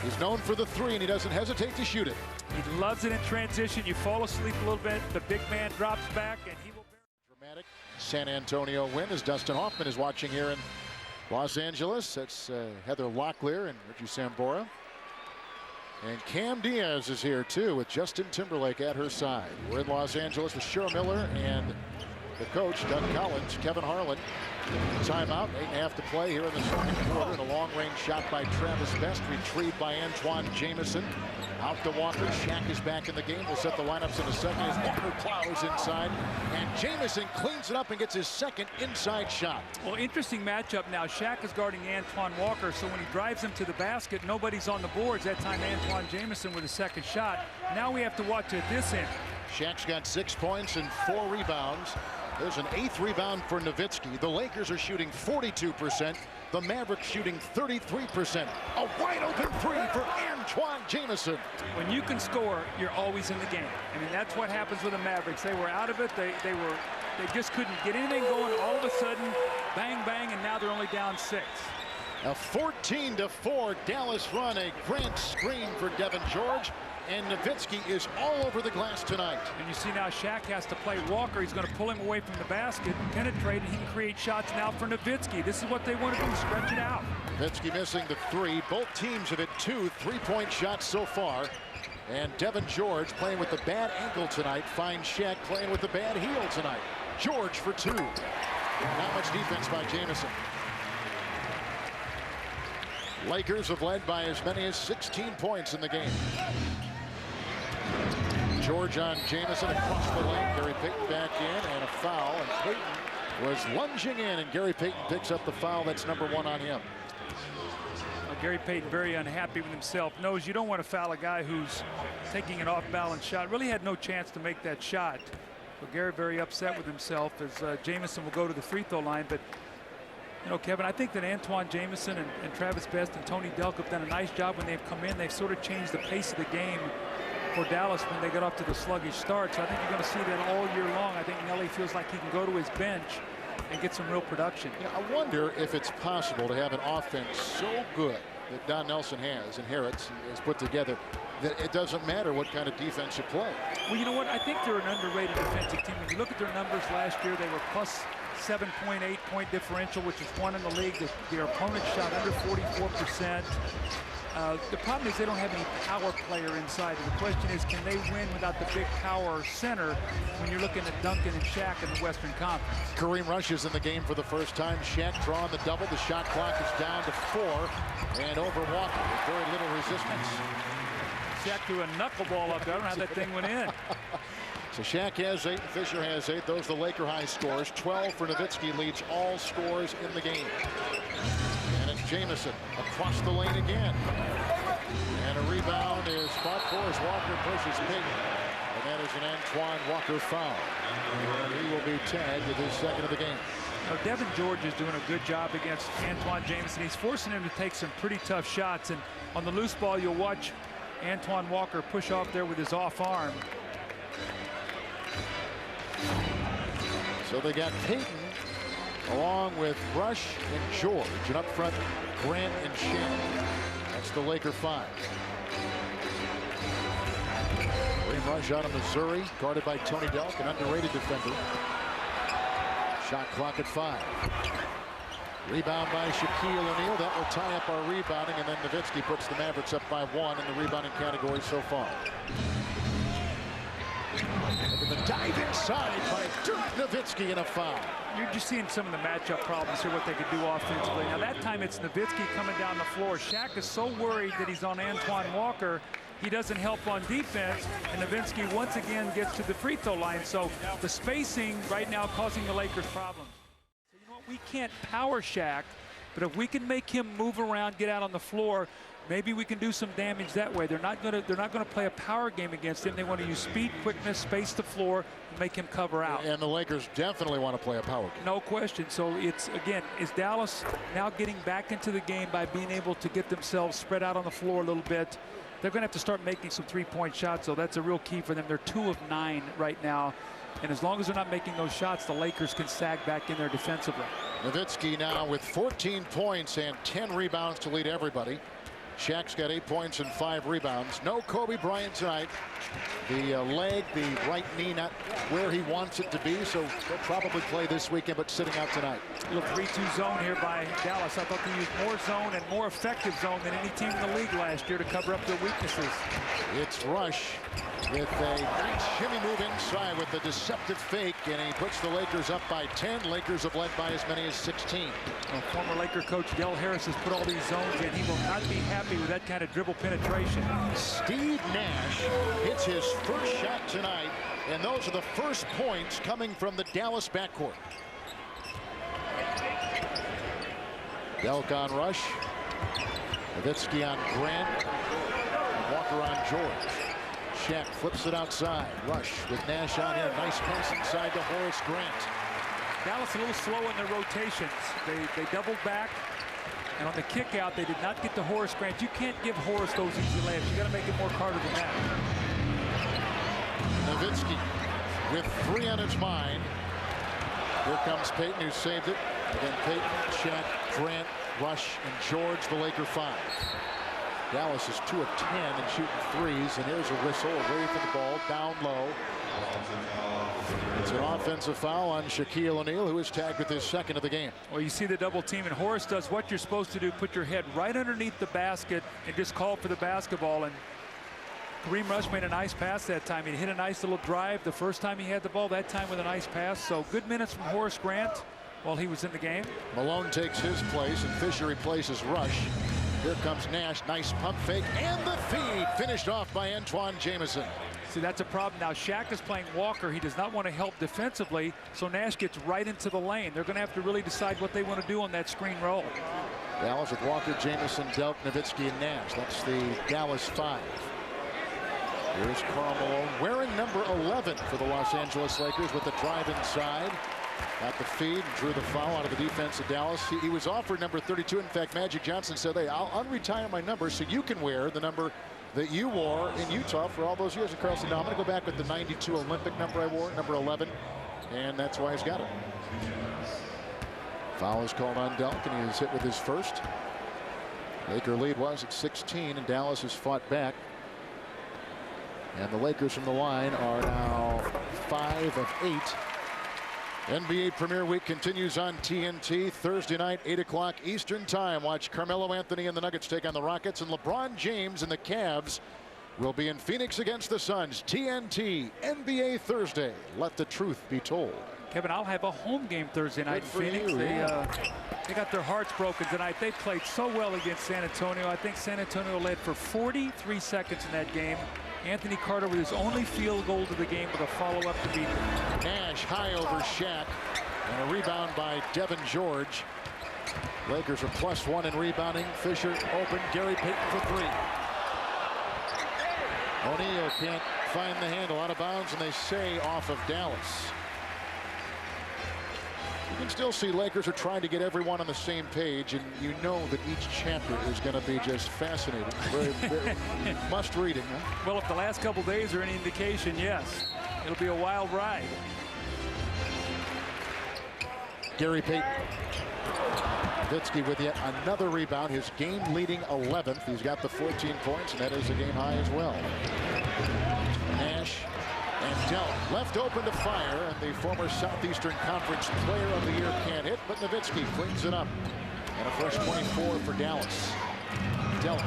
He's known for the 3, and he doesn't hesitate to shoot it. He loves it in transition. You fall asleep a little bit, the big man drops back, and he will. Dramatic San Antonio win as Dustin Hoffman is watching here in Los Angeles. That's Heather Locklear and Richie Sambora. And Cam Diaz is here too with Justin Timberlake at her side. We're in Los Angeles with Cheryl Miller and the coach, Doug Collins. Kevin Harlan. Timeout, 8.5 to play here in the second quarter. And a long-range shot by Travis Best, retrieved by Antoine Jamison. Out to Walker. Shaq is back in the game. We'll set the lineups in a second as Walker plows inside. And Jamison cleans it up and gets his second inside shot. Well, interesting matchup now. Shaq is guarding Antoine Walker, so when he drives him to the basket, nobody's on the boards. That time Antoine Jamison with a second shot. Now we have to watch at this end. Shaq's got 6 points and 4 rebounds. There's an 8th rebound for Nowitzki. The Lakers are shooting 42%. The Mavericks shooting 33%. A wide open 3 for Antoine Jamison. When you can score, you're always in the game. I mean, that's what happens with the Mavericks. They were out of it. They just couldn't get anything going. All of a sudden, bang, bang, and now they're only down 6. A 14-4 Dallas run. A grand screen for Devin George. And Nowitzki is all over the glass tonight. And you see now Shaq has to play Walker. He's going to pull him away from the basket, penetrate, and he can create shots now for Nowitzki. This is what they want to do, stretch it out. Nowitzki missing the 3. Both teams have hit 2 3-point shots so far. And Devin George playing with the bad ankle tonight finds Shaq playing with the bad heel tonight. George for 2. Not much defense by Jamison. Lakers have led by as many as 16 points in the game. George on Jamison across the lane. Gary Payton back in, and a foul. And Payton was lunging in, and Gary Payton picks up the foul. That's number 1 on him. Gary Payton very unhappy with himself. Knows you don't want to foul a guy who's taking an off-balance shot. Really had no chance to make that shot. So Gary very upset with himself as Jamison will go to the free throw line. But you know, Kevin, I think that Antoine Jamison and Travis Best and Tony Delk have done a nice job when they've come in. They've sort of changed the pace of the game for Dallas when they got off to the sluggish start. So I think you're going to see that all year long. I think Nelly feels like he can go to his bench and get some real production. Yeah, I wonder if it's possible to have an offense so good that Don Nelson has, inherits, and has put together, that it doesn't matter what kind of defense you play. Well, you know what? I think they're an underrated defensive team. When you look at their numbers last year, they were plus 7.8 point differential, which is 1 in the league. Their opponent shot under 44%. The problem is they don't have any power player inside. And the question is, can they win without the big power center when you're looking at Duncan and Shaq in the Western Conference? Kareem Rush is in the game for the first time. Shaq drawing the double. The shot clock is down to 4. And over Walker with very little resistance. Shaq threw a knuckleball up there. I don't know how that thing went in. So Shaq has 8 and Fisher has 8. Those are the Laker high scores. 12 for Nowitzki, leads all scores in the game. And it's Jamison across the lane again. And a rebound is fought for as Walker pushes Payton. And that is an Antoine Walker foul. And he will be tagged with his second of the game. Now, Devin George is doing a good job against Antoine Jamison. He's forcing him to take some pretty tough shots. And on the loose ball, you'll watch Antoine Walker push off there with his off arm. So they got Payton along with Rush and George, and up front Grant and Shannon. That's the Laker 5. Kareem Rush out of Missouri, guarded by Tony Delk, an underrated defender. Shot clock at 5. Rebound by Shaquille O'Neal. That will tie up our rebounding, and then Nowitzki puts the Mavericks up by 1 in the rebounding category so far. Look at the dive inside by Dirk Nowitzki in a foul. You're just seeing some of the matchup problems here, what they could do offensively. Now that time it's Nowitzki coming down the floor. Shaq is so worried that he's on Antoine Walker, he doesn't help on defense, and Nowitzki once again gets to the free throw line. So the spacing right now causing the Lakers problems. So you know what? We can't power Shaq, but if we can make him move around, get out on the floor, maybe we can do some damage that way. They're not going to play a power game against him. They want to use speed, quickness, space the floor, and make him cover out. And the Lakers definitely want to play a power game. No question. So it's, again, is Dallas now getting back into the game by being able to get themselves spread out on the floor a little bit They're going to have to start making some three-point shots, so that's a real key for them. They're 2 of 9 right now, and as long as they're not making those shots, the Lakers can sag back in there defensively. Nowitzki now with 14 points and 10 rebounds to lead everybody. Shaq's got 8 points and 5 rebounds. No Kobe Bryant tonight. The leg, the right knee, not where he wants it to be, so he'll probably play this weekend, but sitting out tonight. A little 3-2 zone here by Dallas. I thought they used more zone and more effective zone than any team in the league last year to cover up their weaknesses. It's Rush with a nice shimmy move inside with a deceptive fake, and he puts the Lakers up by 10. Lakers have led by as many as 16. Well, former Laker coach Del Harris has put all these zones in. He will not be happy with that kind of dribble penetration. Steve Nash hits his first shot tonight, and those are the first points coming from the Dallas backcourt. Delk on Rush. Nowitzki on Grant. And Walker on George. Shaq flips it outside. Rush with Nash on him. Nice pass inside to Horace Grant. Dallas a little slow in their rotations. They doubled back, and on the kick out, they did not get to Horace Grant. You can't give Horace those easy layups. You got to make it more Carter than that. Nowitzki with 3 on his mind. Here comes Payton, who saved it. Again, Payton, Shaq, Grant, Rush, and George, the Laker 5. Dallas is 2 of 10 and shooting threes, and here's a whistle away from the ball, down low. It's an offensive foul on Shaquille O'Neal, who is tagged with his second of the game. Well, you see the double team, and Horace does what you're supposed to do, put your head right underneath the basket and just call for the basketball. And Kareem Rush made a nice pass that time. He hit a nice little drive the first time he had the ball, that time with a nice pass. So good minutes from Horace Grant while he was in the game. Malone takes his place, and Fisher replaces Rush. Here comes Nash, nice pump fake, and the feed finished off by Antoine Jamison. See, that's a problem. Now Shaq is playing Walker. He does not want to help defensively, so Nash gets right into the lane. They're going to have to really decide what they want to do on that screen roll. Dallas with Walker, Jamison, Delk, Nowitzki, and Nash. That's the Dallas 5. Here's Karl Malone wearing number 11 for the Los Angeles Lakers with the drive inside. Got the feed and drew the foul out of the defense of Dallas. He was offered number 32. In fact, Magic Johnson said, hey, I'll unretire my number so you can wear the number that you wore in Utah for all those years. And Carl said, no, I'm going to go back with the 92 Olympic number I wore, number 11. And that's why he's got it. Foul is called on Delk, and he is hit with his first. Laker lead was at 16, and Dallas has fought back. And the Lakers from the line are now 5 of 8. NBA Premier Week continues on TNT Thursday night, 8 o'clock Eastern Time. Watch Carmelo Anthony and the Nuggets take on the Rockets, and LeBron James and the Cavs will be in Phoenix against the Suns. TNT NBA Thursday. Let the truth be told. Kevin, I'll have a home game Thursday night in Phoenix. They got their hearts broken tonight. They played so well against San Antonio. I think San Antonio led for 43 seconds in that game. Anthony Carter with his only field goal to the game with a follow-up to beat him. Nash high over Shaq, and a rebound by Devin George. Lakers are +1 in rebounding. Fisher open, Gary Payton for 3. O'Neal can't find the handle, out of bounds, and they say off of Dallas. You can still see Lakers are trying to get everyone on the same page, and you know that each chapter is going to be just fascinating. Very must reading, huh? Well, if the last couple days are any indication, yes. It'll be a wild ride. Gary Payton. Nowitzki with yet another rebound, his game-leading 11th. He's got the 14 points, and that is a game high as well. Nash and Delk left open to fire, and the former Southeastern Conference Player of the Year can't hit, but Nowitzki cleans it up. And a fresh 24 for Dallas. Delk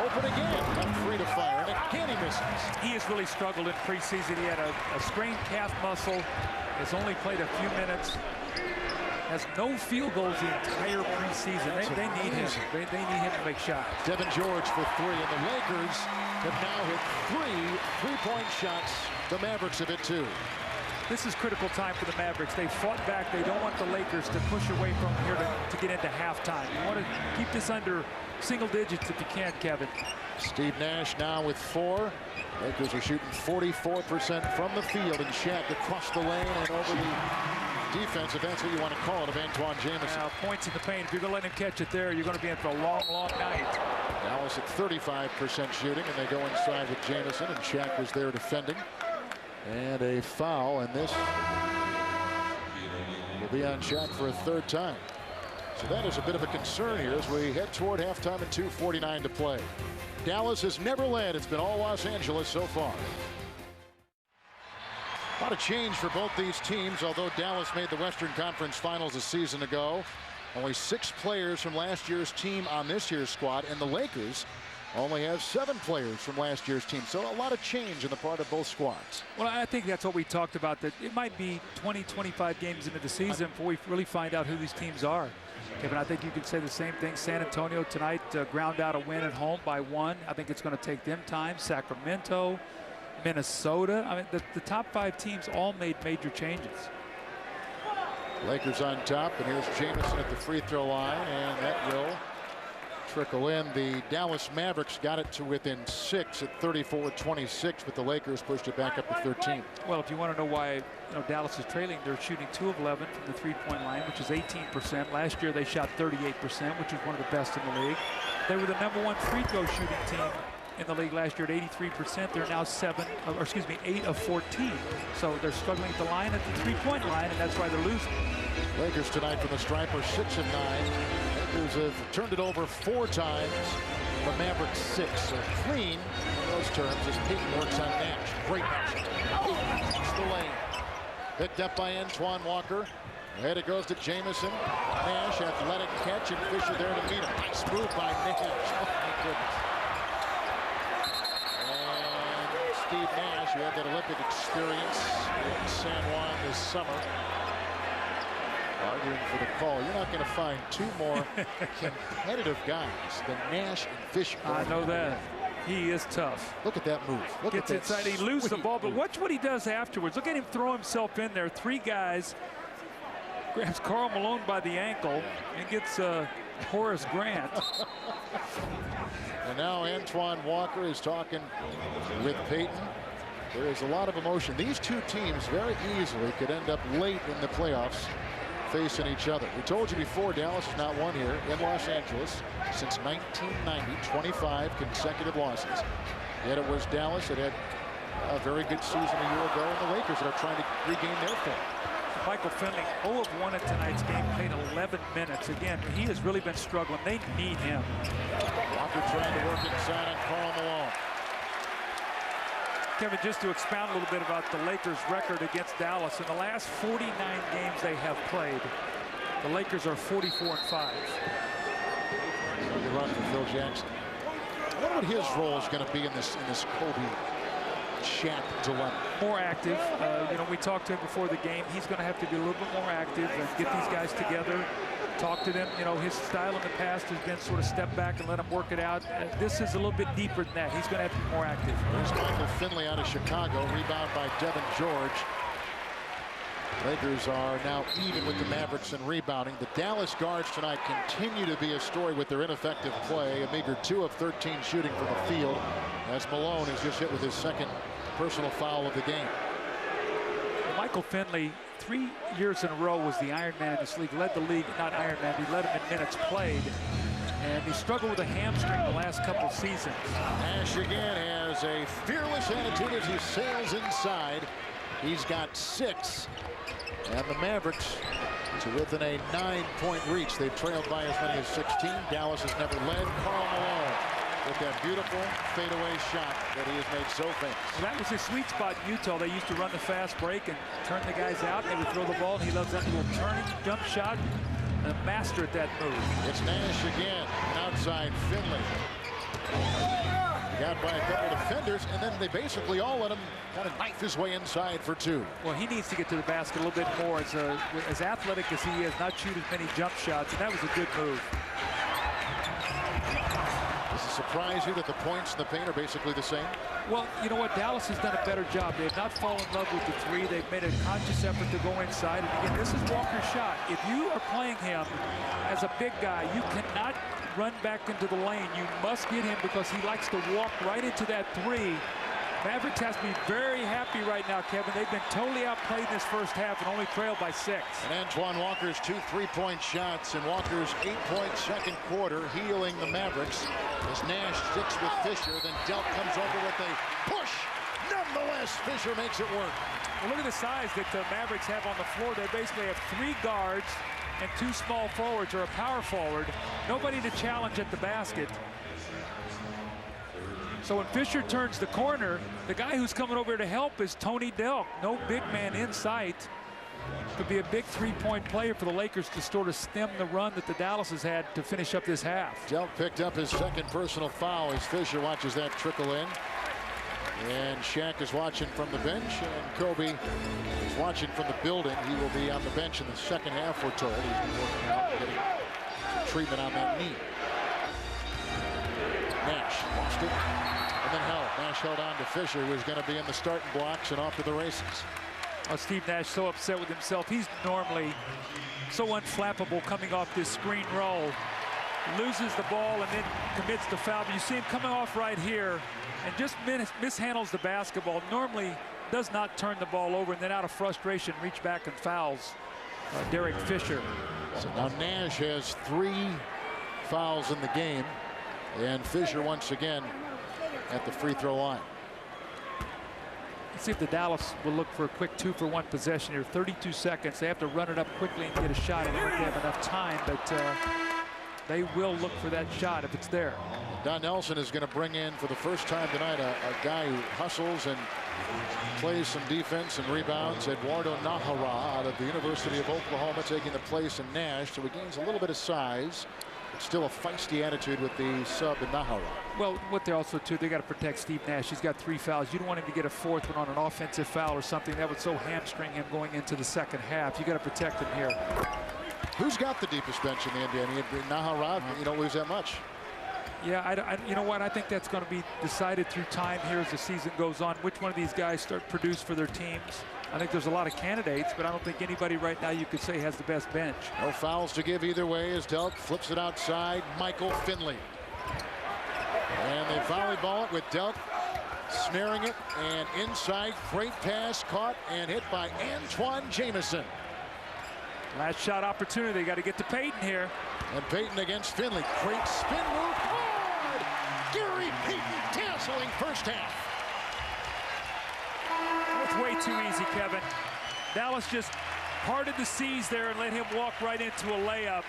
open again, got 3 to fire, and again he misses. He has really struggled in preseason. He had a sprained calf muscle, has only played a few minutes, has no field goals the entire preseason. They need him. They need him to make shots. Devin George for 3, and the Lakers have now hit 3 3-point shots. The Mavericks have hit 2. This is critical time for the Mavericks. They fought back. They don't want the Lakers to push away from here to get into halftime. You want to keep this under single digits if you can, Kevin. Steve Nash now with 4. Lakers are shooting 44% from the field, and Shaq across the lane and over the defense, if that's what you want to call it, of Antoine Jamison. Now, points in the paint. If you're going to let him catch it there, you're going to be in for a long, long night. Dallas at 35% shooting, and they go inside with Jamison, and Shaq was there defending. And a foul, and this will be on Shaq for a third time. So that is a bit of a concern here as we head toward halftime and 2:49 to play. Dallas has never led. It's been all Los Angeles so far. A lot of change for both these teams, although Dallas made the Western Conference Finals a season ago. Only 6 players from last year's team on this year's squad, and the Lakers only have 7 players from last year's team. So a lot of change in the part of both squads. Well, I think that's what we talked about, that it might be 20, 25 games into the season before we really find out who these teams are. Kevin, I think you could say the same thing. San Antonio tonight ground out a win at home by 1. I think it's going to take them time. Sacramento, Minnesota. I mean, the top 5 teams all made major changes. Lakers on top, and here's Jamison at the free throw line, and that will trickle in. The Dallas Mavericks got it to within 6 at 34-26, but the Lakers pushed it back up to 13. Well, if you want to know why Dallas is trailing, they're shooting 2 of 11 from the three-point line, which is 18%. Last year they shot 38%, which is one of the best in the league. They were the #1 free throw shooting team in the league last year at 83%. They're now 8 of 14. So they're struggling at the line, at the three-point line, and that's why they're losing. Lakers tonight from the stripe are 6 of 9. Lakers have turned it over 4 times. The Mavericks 6. So clean in those terms as Peyton works on Nash. Great match. It's the lane. Picked up by Antoine Walker. Ahead it goes to Jamison. Nash, athletic catch, and Fisher there to meet him. Nice move by Nash. Oh, my goodness. And Steve Nash, who had that Olympic experience in San Juan this summer, arguing for the call. You're not going to find 2 more competitive guys than Nash and Fisher. I know that. He is tough. Look at that move. Look Gets at that. Inside, he loses the ball, but watch what he does afterwards. Look at him throw himself in there. 3 guys. Grabs Karl Malone by the ankle and gets Horace Grant. And now Antoine Walker is talking with Peyton. There is a lot of emotion. These 2 teams very easily could end up late in the playoffs facing each other. We told you before, Dallas has not won here in Los Angeles since 1990, 25 consecutive losses. Yet it was Dallas that had a very good season a year ago, and the Lakers that are trying to regain their form. Michael Finley, 0 of 1 at tonight's game, played 11 minutes. Again, he has really been struggling. They need him. Walker trying to work inside on Karl Malone. Kevin, just to expound a little bit about the Lakers' record against Dallas, in the last 49 games they have played, the Lakers are 44-5. Good run for Phil Jackson. I wonder what his role is going to be in this Kobe Shaq dilemma. More active. We talked to him before the game. He's going to have to be a little bit more active and get these guys together, talk to them. His style in the past has been sort of step back and let them work it out. This is a little bit deeper than that. He's going to have to be more active. Here's Michael Finley out of Chicago. Rebound by Devin George. Lakers are now even with the Mavericks in rebounding. The Dallas guards tonight continue to be a story with their ineffective play. A meager 2 of 13 shooting from the field, as Malone is just hit with his 2nd personal foul of the game. Michael Finley, 3 years in a row, was the Iron Man in this league. Led the league, not Iron Man, he led him in minutes played. And he struggled with a hamstring the last couple seasons. Nash again has a fearless attitude as he sails inside. He's got 6. And the Mavericks to within a 9-point reach. They've trailed by as many as 16. Dallas has never led. Karl Malone with that beautiful fadeaway shot that he has made so famous. Well, that was his sweet spot in Utah. They used to run the fast break and turn the guys out. They would throw the ball, and he loves that little turning jump shot. A master at that move. It's Nash again. Outside Finley. Got by a couple of defenders, and then they basically all let him kind of knife his way inside for 2. Well, he needs to get to the basket a little bit more. As athletic as he is, not shoot as many jump shots, and that was a good move. Does it surprise you that the points in the paint are basically the same? Well, you know what? Dallas has done a better job. They have not fallen in love with the 3. They've made a conscious effort to go inside. And again, this is Walker's shot. If you are playing him as a big guy, you cannot run back into the lane. You must get him because he likes to walk right into that 3 Mavericks has to be very happy right now, Kevin. They've been totally outplayed in this first half and only trailed by 6. And Antoine Walker's 2 3-point shots in Walker's 8-point second quarter, healing the Mavericks as Nash sticks with Fisher. Then Delk comes over with a push. Nonetheless, Fisher makes it work. Well, look at the size that the Mavericks have on the floor. They basically have 3 guards and 2 small forwards or a power forward. Nobody to challenge at the basket. So when Fisher turns the corner, the guy who's coming over to help is Tony Delk. No big man in sight. Could be a big 3-point player for the Lakers to sort of stem the run that the Dallas has had to finish up this half. Delk picked up his second personal foul as Fisher watches that trickle in. And Shaq is watching from the bench, and Kobe is watching from the building. He will be on the bench in the second half, we're told. He's been working out and getting some treatment on that knee. Nash lost it, and then held. Nash held on to Fisher, who was going to be in the starting blocks and off to the races. Oh, Steve Nash so upset with himself. He's normally so unflappable coming off this screen roll. Loses the ball and then commits the foul. But you see him coming off right here and just mishandles the basketball. Normally does not turn the ball over, and then out of frustration reach back and fouls Derek Fisher. So now Nash has 3 fouls in the game, and Fisher once again at the free throw line. Let's see if the Dallas will look for a quick 2-for-1 possession here. 32 seconds. They have to run it up quickly and get a shot. I don't think they have enough time, but they will look for that shot if it's there. Don Nelson is going to bring in for the first time tonight a guy who hustles and plays some defense and rebounds. Eduardo Nahara out of the University of Oklahoma, taking the place in Nash, so he gains a little bit of size. It's still a feisty attitude with the sub in Nahara. Well, what they're also too, they got to protect Steve Nash. He's got 3 fouls. You don't want him to get a 4th one on an offensive foul or something that would so hamstring him going into the second half. You got to protect him here. Who's got the deepest bench in the NBA? Nahara, you don't lose that much. Yeah, you know what? I think that's going to be decided through time here as the season goes on. Which one of these guys start produce for their teams? I think there's a lot of candidates, but I don't think anybody right now you could say has the best bench. No fouls to give either way as Delk flips it outside. Michael Finley. And they volleyball it with Delk snaring it, and inside, great pass caught and hit by Antoine Jamison. Last shot opportunity. They got to get to Payton here. And Payton against Finley. Great spin move. Hard! Gary Payton tasseling first half. It's way too easy, Kevin. Dallas just parted the seas there and let him walk right into a layup.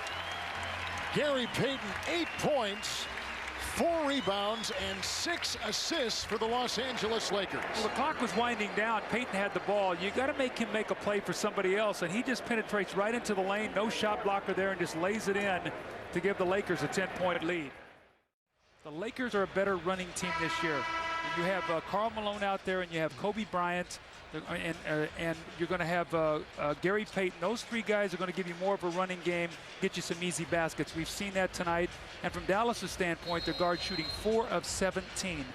Gary Payton, 8 points, 4 rebounds, and 6 assists for the Los Angeles Lakers. Well, the clock was winding down. Payton had the ball. You got to make him make a play for somebody else, and he just penetrates right into the lane. No shot blocker there, and just lays it in to give the Lakers a 10-point lead. The Lakers are a better running team this year. You have Karl Malone out there, and you have Kobe Bryant, and you're going to have Gary Payton. Those 3 guys are going to give you more of a running game, get you some easy baskets. We've seen that tonight. And from Dallas' standpoint, their guard shooting 4 of 17.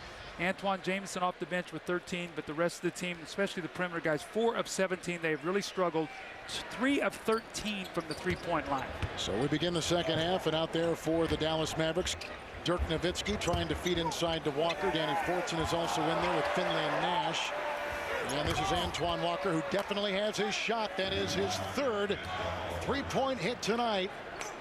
Antoine Jamison off the bench with 13, but the rest of the team, especially the perimeter guys, 4 of 17. They've really struggled. 3 of 13 from the 3-point line. So we begin the second half, and out there for the Dallas Mavericks, Dirk Nowitzki trying to feed inside to Walker. Danny Fortson is also in there with Finley and Nash. And this is Antoine Walker, who definitely has his shot. That is his 3rd 3-point hit tonight.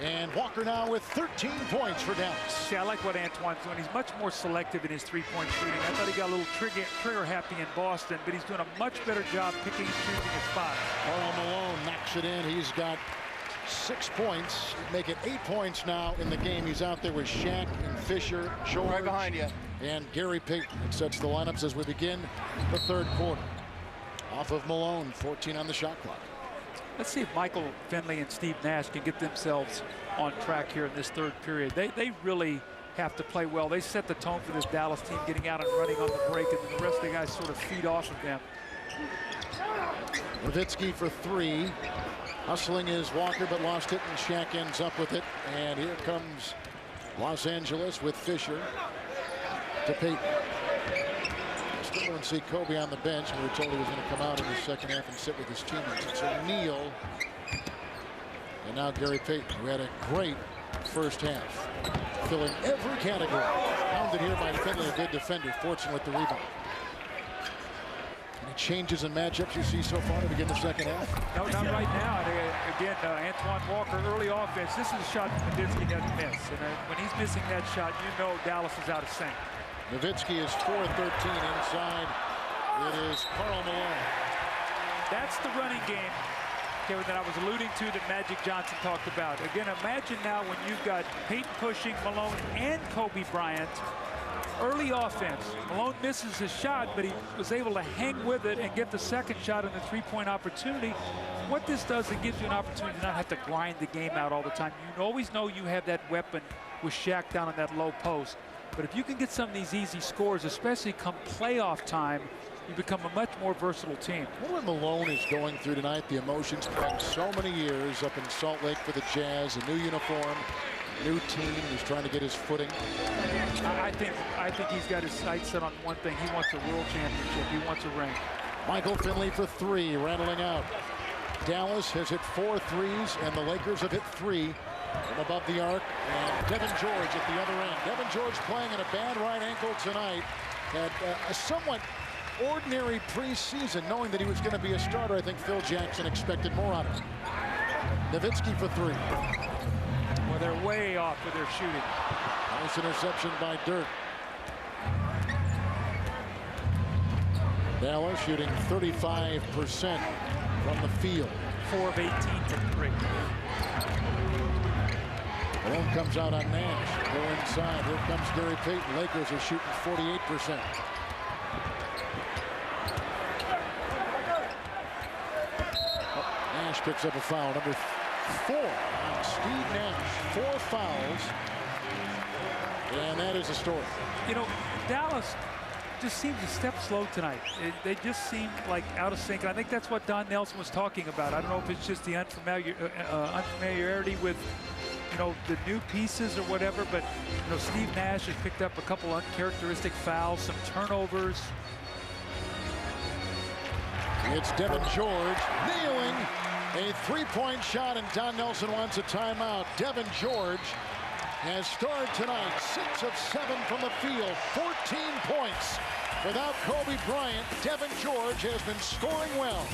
And Walker now with 13 points for Dallas. See, I like what Antoine's doing. He's much more selective in his 3-point shooting. I thought he got a little trigger happy in Boston, but he's doing a much better job picking and choosing his spots. Karl Malone knocks it in. He's got 6 points, make it 8 points now in the game. He's out there with Shaq and Fisher, George, right behind you, and Gary Payton. It sets the lineups as we begin the 3rd quarter. Off of Malone, 14 on the shot clock. Let's see if Michael Finley and Steve Nash can get themselves on track here in this 3rd period. They really have to play well. They set the tone for this Dallas team, getting out and running on the break, and then the rest of the guys sort of feed off of them. Nowitzki for 3. Hustling is Walker, but lost it, and Shaq ends up with it. And here comes Los Angeles with Fisher to Payton. Still don't see Kobe on the bench. We were told he was going to come out in the second half and sit with his teammates. It's O'Neal. And now Gary Payton, who had a great first half, filling every category. Pounded here by Finley, a good defender. Fortune with the rebound. changes in matchups you see so far to begin the second half? No, not right now. Again, Antoine Walker, early offense. This is a shot that Nowitzki doesn't miss. And when he's missing that shot, you know Dallas is out of sync. Nowitzki is 4-13 inside. It is Karl Malone. That's the running game, Kevin, that I was alluding to that Magic Johnson talked about. Again, imagine now when you've got Peyton pushing Malone and Kobe Bryant. Early offense. Malone misses his shot, but he was able to hang with it and get the second shot in the three-point opportunity. What this does, it gives you an opportunity to not have to grind the game out all the time. You always know you have that weapon with Shaq down on that low post. But if you can get some of these easy scores, especially come playoff time, you become a much more versatile team. What Malone is going through tonight, the emotions, playing so many years up in Salt Lake for the Jazz, a new uniform, new team. He's trying to get his footing. I think he's got his sights set on one thing. He wants a world championship. He wants a ring. Michael Finley for three, rattling out. Dallas has hit 4 threes, and the Lakers have hit 3 from above the arc. And Devin George at the other end. Devin George playing in a bad right ankle tonight. Had a somewhat ordinary preseason, knowing that he was going to be a starter. I think Phil Jackson expected more out of him. Nowitzki for 3. Well, they're way off with their shooting. Nice interception by Dirk. Dallas shooting 35% from the field. 4 of 18 from 3. Malone comes out on Nash. Go inside. Here comes Gary Payton. Lakers are shooting 48%. Nash picks up a foul. Number 4 on Steve Nash. 4 fouls. And that is a story. You know, Dallas just seems a step slow tonight. They just seem like out of sync. And I think that's what Don Nelson was talking about. I don't know if it's just the unfamiliarity with, you know, the new pieces or whatever, but, you know, Steve Nash has picked up a couple uncharacteristic fouls, some turnovers. It's Devin George nailing a 3-point shot, and Don Nelson wants a timeout. Devin George has starred tonight, 6 of 7 from the field, 14 points. Without Kobe Bryant, Devin George has been scoring well.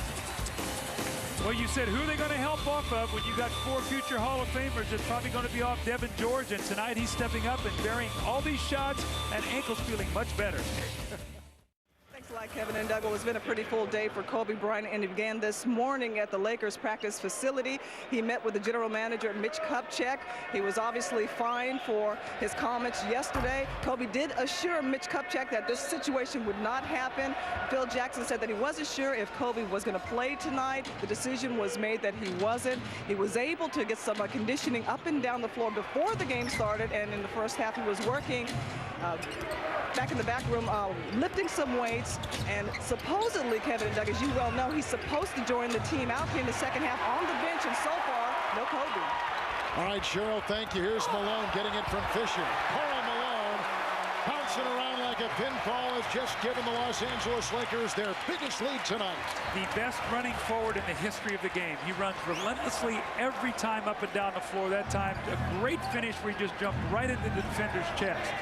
Well, you said who are they going to help off of when you got 4 future Hall of Famers? It's probably going to be off Devin George, and tonight he's stepping up and burying all these shots, and ankles feeling much better. Like Kevin and Doug, it's been a pretty full day for Kobe Bryant, and he began this morning at the Lakers practice facility. He met with the general manager, Mitch Kupchak. He was obviously fined for his comments yesterday. Kobe did assure Mitch Kupchak that this situation would not happen. Phil Jackson said that he wasn't sure if Kobe was going to play tonight. The decision was made that he wasn't. He was able to get some conditioning up and down the floor before the game started, and in the first half he was working back in the back room, lifting some weights, and supposedly, Kevin and Doug, as you well know, he's supposed to join the team out here in the second half on the bench, and so far, no Kobe. All right, Cheryl, thank you. Here's Malone getting it from Fisher. Karl Malone bouncing around like a pinball has just given the Los Angeles Lakers their biggest lead tonight. The best running forward in the history of the game. He runs relentlessly every time up and down the floor. That time, a great finish where he just jumped right into the defender's chest.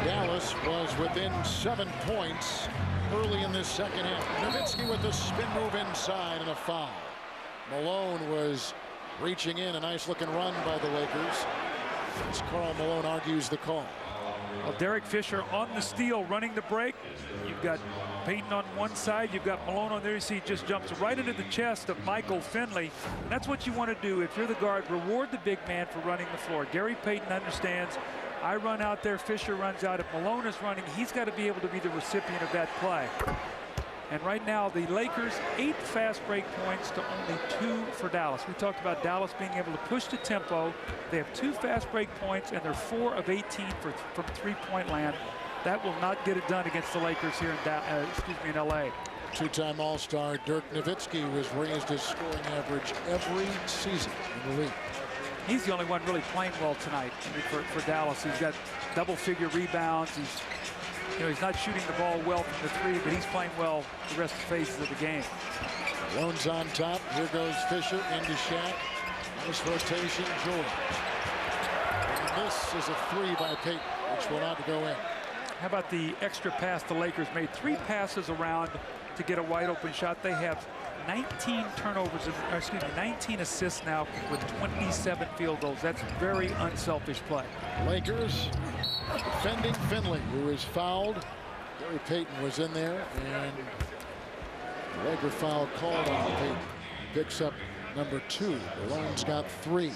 Dallas was within 7 points early in this second half. Nowitzki with the spin move inside and a foul. Malone was reaching in, a nice looking run by the Lakers, as Karl Malone argues the call. Well, Derek Fisher on the steal, running the break. You've got Payton on one side, you've got Malone on there. You see he just jumps right into the chest of Michael Finley. And that's what you want to do if you're the guard. Reward the big man for running the floor. Gary Payton understands, I run out there, Fisher runs out. If Malone is running, he's got to be able to be the recipient of that play. And right now, the Lakers, 8 fast break points to only 2 for Dallas. We talked about Dallas being able to push the tempo. They have 2 fast break points, and they're 4 of 18 from three-point land. That will not get it done against the Lakers here in L.A. Two-time All-Star Dirk Nowitzki was raised his scoring average every season in the league. He's the only one really playing well tonight for Dallas. He's got double-figure rebounds. He's not shooting the ball well from the 3, but he's playing well the rest of the phases of the game. Malone's on top. Here goes Fisher into Shaq. Nice rotation, George. And this is a 3 by Payton, which will not go in. How about the extra pass the Lakers made? 3 passes around to get a wide open shot. They have 19 turnovers, 19 assists now with 27 field goals. That's very unselfish play. Lakers defending Finley, who is fouled. Gary Payton was in there, and the Laker foul called on Payton. Picks up number 2. Malone's got 3.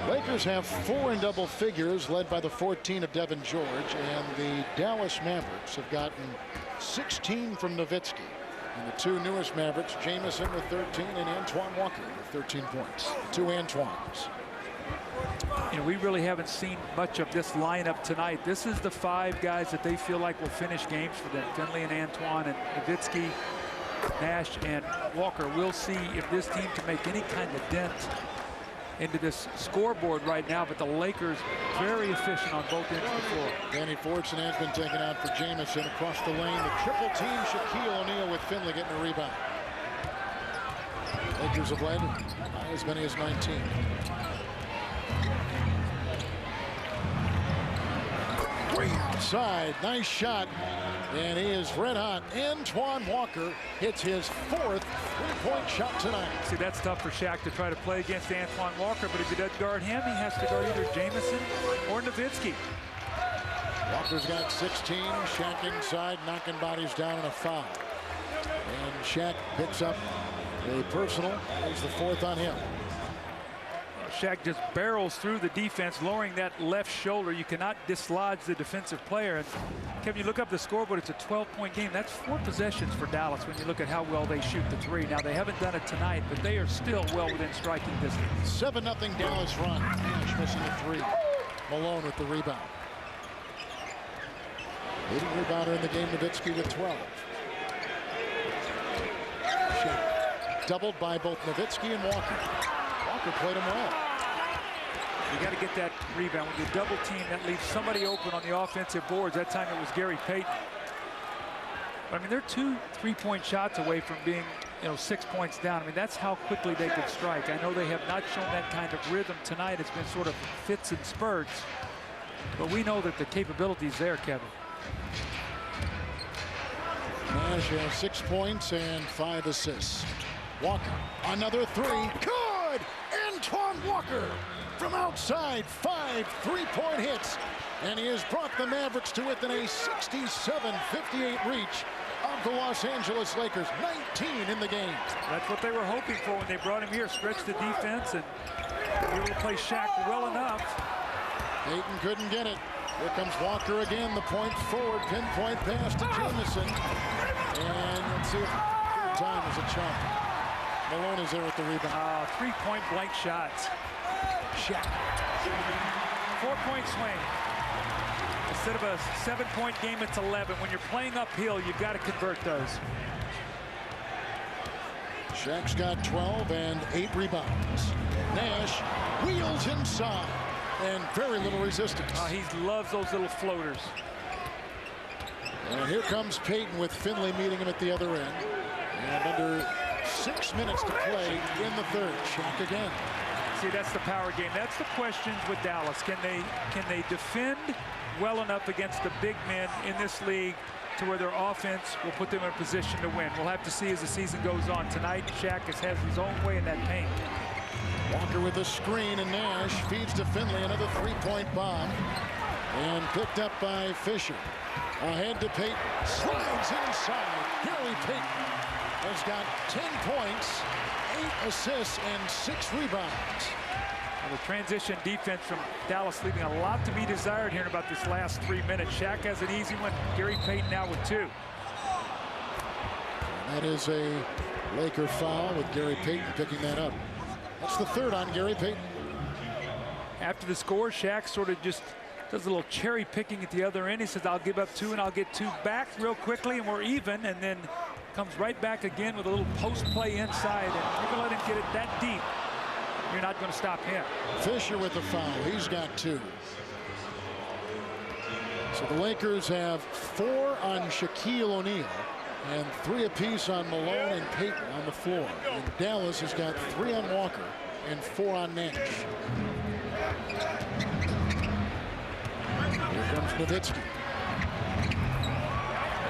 Lakers have 4 in double figures, led by the 14 of Devin George, and the Dallas Mavericks have gotten 16 from Nowitzki. And the 2 newest Mavericks, Jamison with 13 and Antoine Walker with 13 points. 2 Antoines. You know, we really haven't seen much of this lineup tonight. This is the 5 guys that they feel like will finish games for them. Finley and Antoine and Nowitzki, Nash and Walker. We'll see if this team can make any kind of dent into this scoreboard right now, but the Lakers very efficient on both ends of the floor. Danny Fortson has been taken out for Jamison across the lane. The triple team, Shaquille O'Neal with Finley getting a rebound. Lakers have led by as many as 19. Inside, nice shot, and he is red hot. Antoine Walker hits his 4th three-point shot tonight. See, that's tough for Shaq to try to play against Antoine Walker, but if he doesn't guard him, he has to guard either Jamison or Nowitzki. Walker's got 16. Shaq inside, knocking bodies down in a foul. And Shaq picks up a personal. It's the 4th on him. Shaq just barrels through the defense, lowering that left shoulder. You cannot dislodge the defensive player. And Kevin, you look up the scoreboard, it's a 12-point game. That's 4 possessions for Dallas when you look at how well they shoot the 3. Now, they haven't done it tonight, but they are still well within striking distance. 7-0 Dallas run. Nash missing the 3. Malone with the rebound. Leading rebounder in the game, Nowitzki with 12. Shaq doubled by both Nowitzki and Walker. Walker played him well. You got to get that rebound. When you double team, that leaves somebody open on the offensive boards. That time it was Gary Payton. But, I mean, they're 2 3-point shots away from being, 6 points down. I mean, that's how quickly they could strike. I know they have not shown that kind of rhythm tonight. It's been sort of fits and spurts. But we know that the capability is there, Kevin. Nash has 6 points and 5 assists. Walker, another 3. Good! Antoine Walker from outside, 5 3-point hits. And he has brought the Mavericks to within a 67-58 reach of the Los Angeles Lakers. 19 in the game. That's what they were hoping for when they brought him here. Stretch the defense and be able to play Shaq well enough. Payton couldn't get it. Here comes Walker again. The point forward, pinpoint pass to Jamison. And let's see if third time is a charm. Malone is there with the rebound. 3-point blank shots. Shaq. 4-point swing. Instead of a 7-point game, it's 11. When you're playing uphill, you've got to convert those. Shaq's got 12 and 8 rebounds. Nash wheels inside and very little resistance. He loves those little floaters. And here comes Payton with Finley meeting him at the other end. And under 6 minutes to play in the 3rd. Shaq again. See, that's the power game. That's the questions with Dallas. Can they defend well enough against the big men in this league to where their offense will put them in a position to win? We'll have to see as the season goes on. Tonight, Shaq has his own way in that paint. Walker with a screen, and Nash feeds to Finley. Another 3-point bomb. And picked up by Fisher. Ahead to Payton. Slides inside. Gary Payton has got 10 points, 8 assists, and 6 rebounds. Well, the transition defense from Dallas leaving a lot to be desired here in about this last 3 minutes. Shaq has an easy one. Gary Payton now with 2. That is a Laker foul with Gary Payton picking that up. That's the 3rd on Gary Payton. After the score, Shaq sort of just does a little cherry picking at the other end. He says, I'll give up 2 and I'll get 2 back real quickly and we're even, and then comes right back again with a little post play inside, and you're gonna let him get it that deep. You're not going to stop him. Fisher with the foul. He's got 2. So the Lakers have 4 on Shaquille O'Neal and 3 apiece on Malone and Payton on the floor. And Dallas has got 3 on Walker and 4 on Nash. Here comes Nowitzki.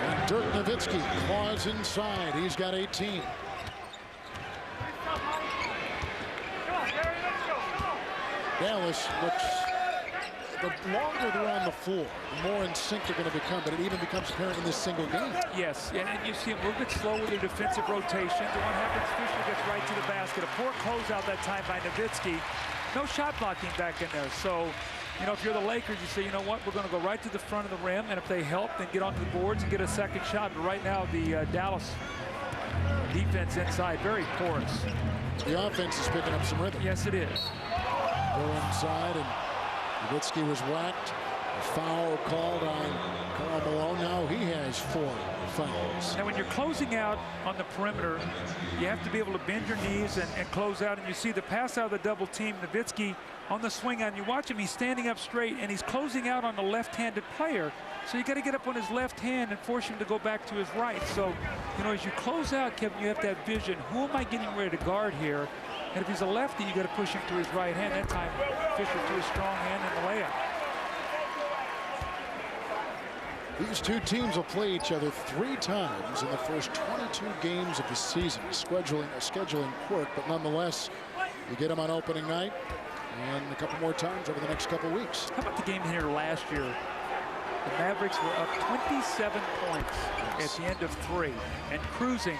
And Dirk Nowitzki claws inside. He's got 18. Dallas looks, the longer they're on the floor, the more in sync they're going to become, but it even becomes apparent in this single game. Yes, and you see them a little bit slow with their defensive rotations. And what happens, Fisher gets right to the basket. A poor closeout that time by Nowitzki. No shot blocking back in there. So, you know, if you're the Lakers, you say, you know what, we're going to go right to the front of the rim, and if they help, then get onto the boards and get a second shot. But right now, the Dallas defense inside, very porous. The offense is picking up some rhythm. Yes, it is. Go inside, and Nowitzki was whacked. A foul called on Karl Malone. Now he has 4 fouls. Now, when you're closing out on the perimeter, you have to be able to bend your knees and close out. And you see the pass out of the double team, Nowitzki on the swing on. You watch him, he's standing up straight, and he's closing out on the left-handed player. So you got to get up on his left hand and force him to go back to his right. So, you know, as you close out, Kevin, you have to have vision. Who am I getting ready to guard here? And if he's a lefty, you got to push him to his right hand. That time, Fisher to his strong hand in the layup. These two teams will play each other 3 times in the first 22 games of the season. Scheduling quirk, but nonetheless, you get them on opening night and a couple more times over the next couple weeks. How about the game here last year? The Mavericks were up 27 points at the end of 3 and cruising.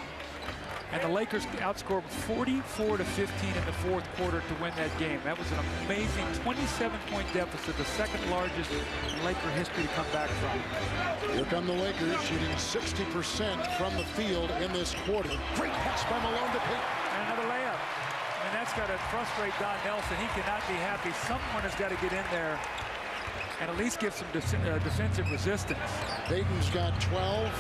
And the Lakers outscored 44-15 in the 4th quarter to win that game. That was an amazing 27-point deficit, the second largest in Laker history to come back from. Here come the Lakers shooting 60% from the field in this quarter. Great pass by Malone to Payton. And another layup. I mean, that's got to frustrate Don Nelson. He cannot be happy. Someone has got to get in there and at least give some defensive resistance. Payton's got 12.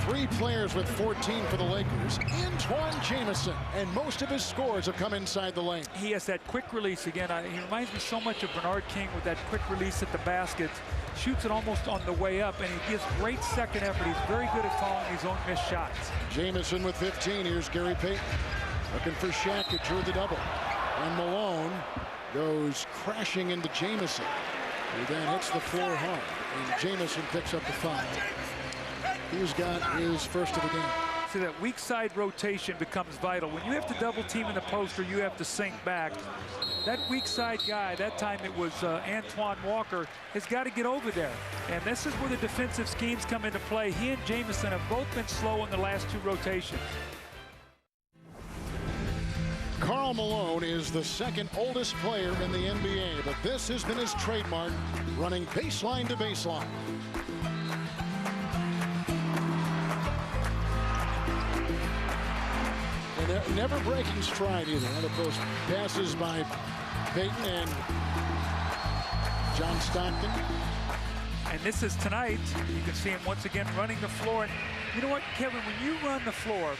3 players with 14 for the Lakers. Antoine Jamison, and most of his scores have come inside the lane. He has that quick release again. He reminds me so much of Bernard King with that quick release at the basket. Shoots it almost on the way up, and he gives great second effort. He's very good at following his own missed shots. Jamison with 15. Here's Gary Payton looking for Shaq, who drew the double. And Malone goes crashing into Jamison, who then hits the floor hard. And Jamison picks up the foul. He's got his first of the game. See, that weak side rotation becomes vital. When you have to double team in the post or you have to sink back, that weak side guy, that time it was Antoine Walker, has got to get over there. And this is where the defensive schemes come into play. He and Jamison have both been slow in the last 2 rotations. Karl Malone is the 2nd oldest player in the NBA, but this has been his trademark, running baseline to baseline. And never breaking stride either. One of those passes by Payton and John Stockton. And this is tonight. You can see him once again running the floor. And you know what, Kevin, when you run the floor,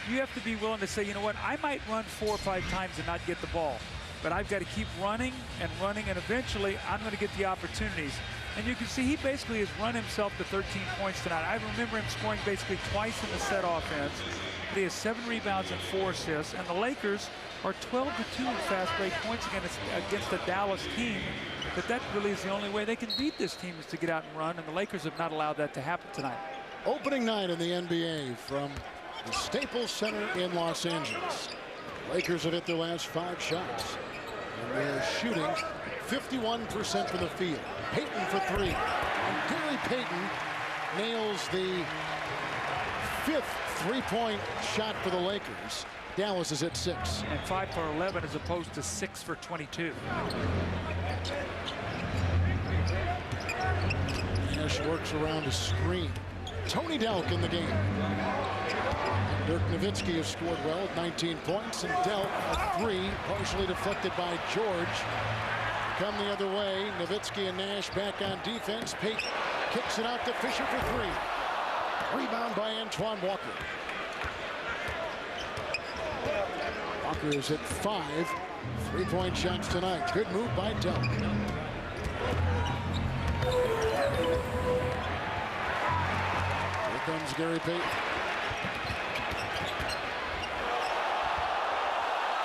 you have to be willing to say, you know what, I might run 4 or 5 times and not get the ball. But I've got to keep running, and eventually I'm going to get the opportunities. And you can see he basically has run himself to 13 points tonight. I remember him scoring basically twice in the set offense. But he has 7 rebounds and 4 assists. And the Lakers are 12-2 in fast break points against the Dallas team. But that really is the only way they can beat this team, is to get out and run. And the Lakers have not allowed that to happen tonight. Opening night in the NBA from the Staples Center in Los Angeles. Lakers have hit their last 5 shots. And they're shooting 51% from the field. Payton for 3. And Gary Payton nails the 5th 3-point shot for the Lakers. Dallas is at 6. And 5 for 11 as opposed to 6 for 22. Nash works around a screen. Tony Delk in the game. Dirk Nowitzki has scored well at 19 points, and Delk a 3, partially deflected by George. Come the other way. Nowitzki and Nash back on defense. Payton kicks it out to Fisher for 3. Rebound by Antoine Walker. Walker is at 5 3-point shots tonight. Good move by Delk. Here comes Gary Payton.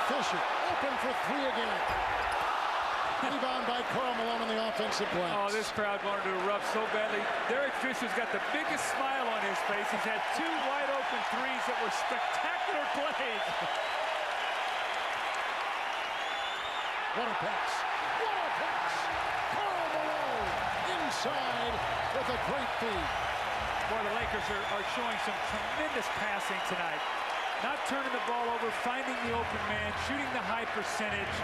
Fisher open for 3 again. Rebound by Karl Malone on the offensive glass. Oh, this crowd wanted to erupt so badly. Derek Fisher's got the biggest smile on his face. He's had 2 wide open threes that were spectacular plays. What a pass. What a pass. Karl Malone inside with a great feed. Boy, the Lakers are showing some tremendous passing tonight. Not turning the ball over, finding the open man, shooting the high percentage.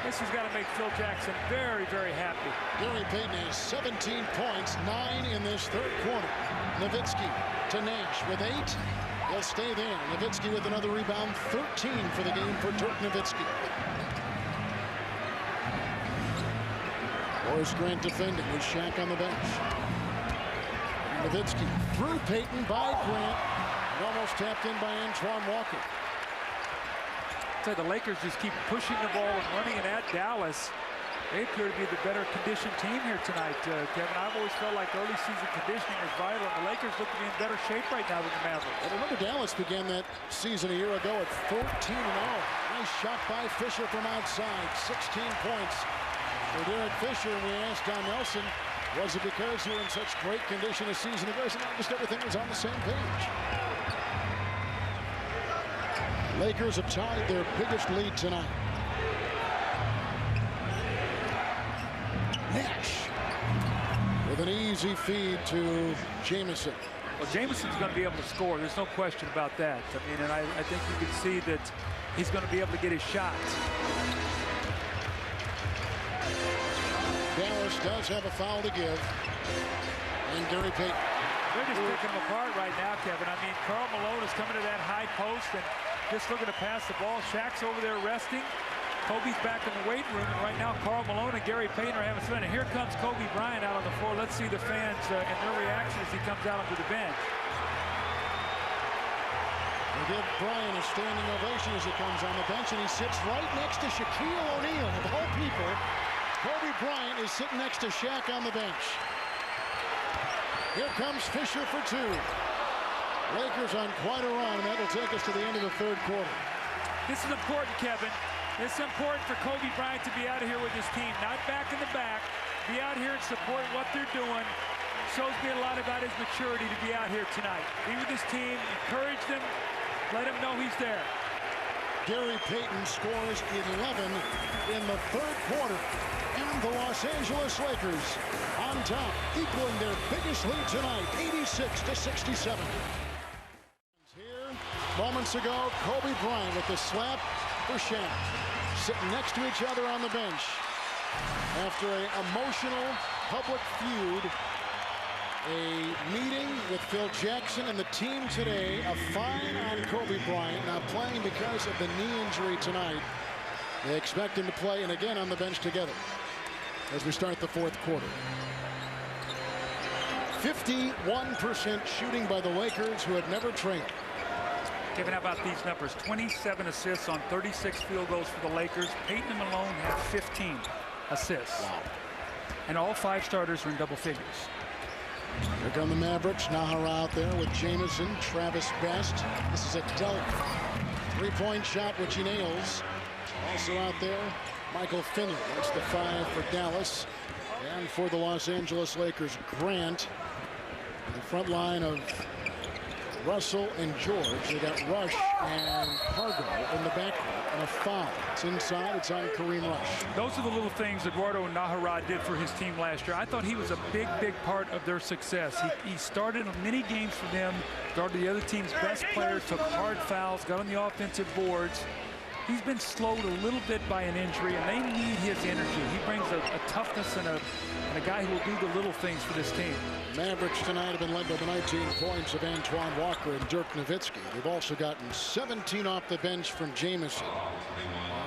This has got to make Phil Jackson very, very happy. Gary Payton has 17 points, 9 in this third quarter. Nowitzki to Nash with 8. He'll stay there. Nowitzki with another rebound, 13 for the game for Dirk Nowitzki. Horace Grant defending with Shaq on the bench. Nowitzki through Payton by Grant. And almost tapped in by Antoine Walker. The Lakers just keep pushing the ball and running it at Dallas. They appear to be the better conditioned team here tonight, Kevin. I've always felt like early season conditioning is vital. The Lakers look to be in better shape right now than the Mavericks. I remember Dallas began that season a year ago at 14-0. Nice shot by Fisher from outside. 16 points for Derek Fisher. And we asked Don Nelson, was it because you were in such great condition a season ago? So just everything was on the same page. Lakers have tied their biggest lead tonight. Nash with an easy feed to Jamison. Well, Jamison's going to be able to score. There's no question about that. I mean, and I think you can see that he's going to be able to get his shots. Dallas does have a foul to give. And Gary Payton. They're just picking them apart right now, Kevin. I mean, Karl Malone is coming to that high post and just looking to pass the ball. Shaq's over there resting. Kobe's back in the weight room, and right now Karl Malone and Gary Payton are having fun. And here comes Kobe Bryant out on the floor. Let's see the fans and their reaction as he comes out onto the bench. They give Bryant a standing ovation as he comes on the bench, and he sits right next to Shaquille O'Neal. Of all people, Kobe Bryant is sitting next to Shaq on the bench. Here comes Fisher for 2. Lakers on quite a run, and that will take us to the end of the third quarter. This is important, Kevin. It's important for Kobe Bryant to be out of here with his team, not back in the back. Be out here and support what they're doing. Shows me a lot about his maturity to be out here tonight. Be with his team, encourage them, let him know he's there. Gary Payton scores 11 in the third quarter. And the Los Angeles Lakers on top, equaling their biggest lead tonight, 86-67. Here, moments ago, Kobe Bryant with the slap for Shaq, sitting next to each other on the bench. After an emotional public feud, a meeting with Phil Jackson and the team today, a fine on Kobe Bryant, now playing because of the knee injury tonight. They expect him to play, and again on the bench together as we start the fourth quarter. 51% shooting by the Lakers, who have never trailed. Kevin, how about these numbers? 27 assists on 36 field goals for the Lakers. Payton and Malone have 15 assists. Wow. And all 5 starters are in double figures. Here come the Mavericks. Nahara out there with Jamison, Travis Best. This is a Delk 3-point shot, which he nails. Also out there, Michael Finley. That's the 5 for Dallas. And for the Los Angeles Lakers, Grant. The front line of Russell and George. They got Rush and Cargo in the backcourt, and a foul. It's inside. It's on Kareem Rush. Those are the little things Eduardo Nahara did for his team last year. I thought he was a big, big part of their success. He started many games for them, guarded the other team's best players, took hard fouls, got on the offensive boards. He's been slowed a little bit by an injury, and they need his energy. He brings a toughness and a guy who will do the little things for this team. Mavericks tonight have been led by the 19 points of Antoine Walker and Dirk Nowitzki. They've also gotten 17 off the bench from Jamison,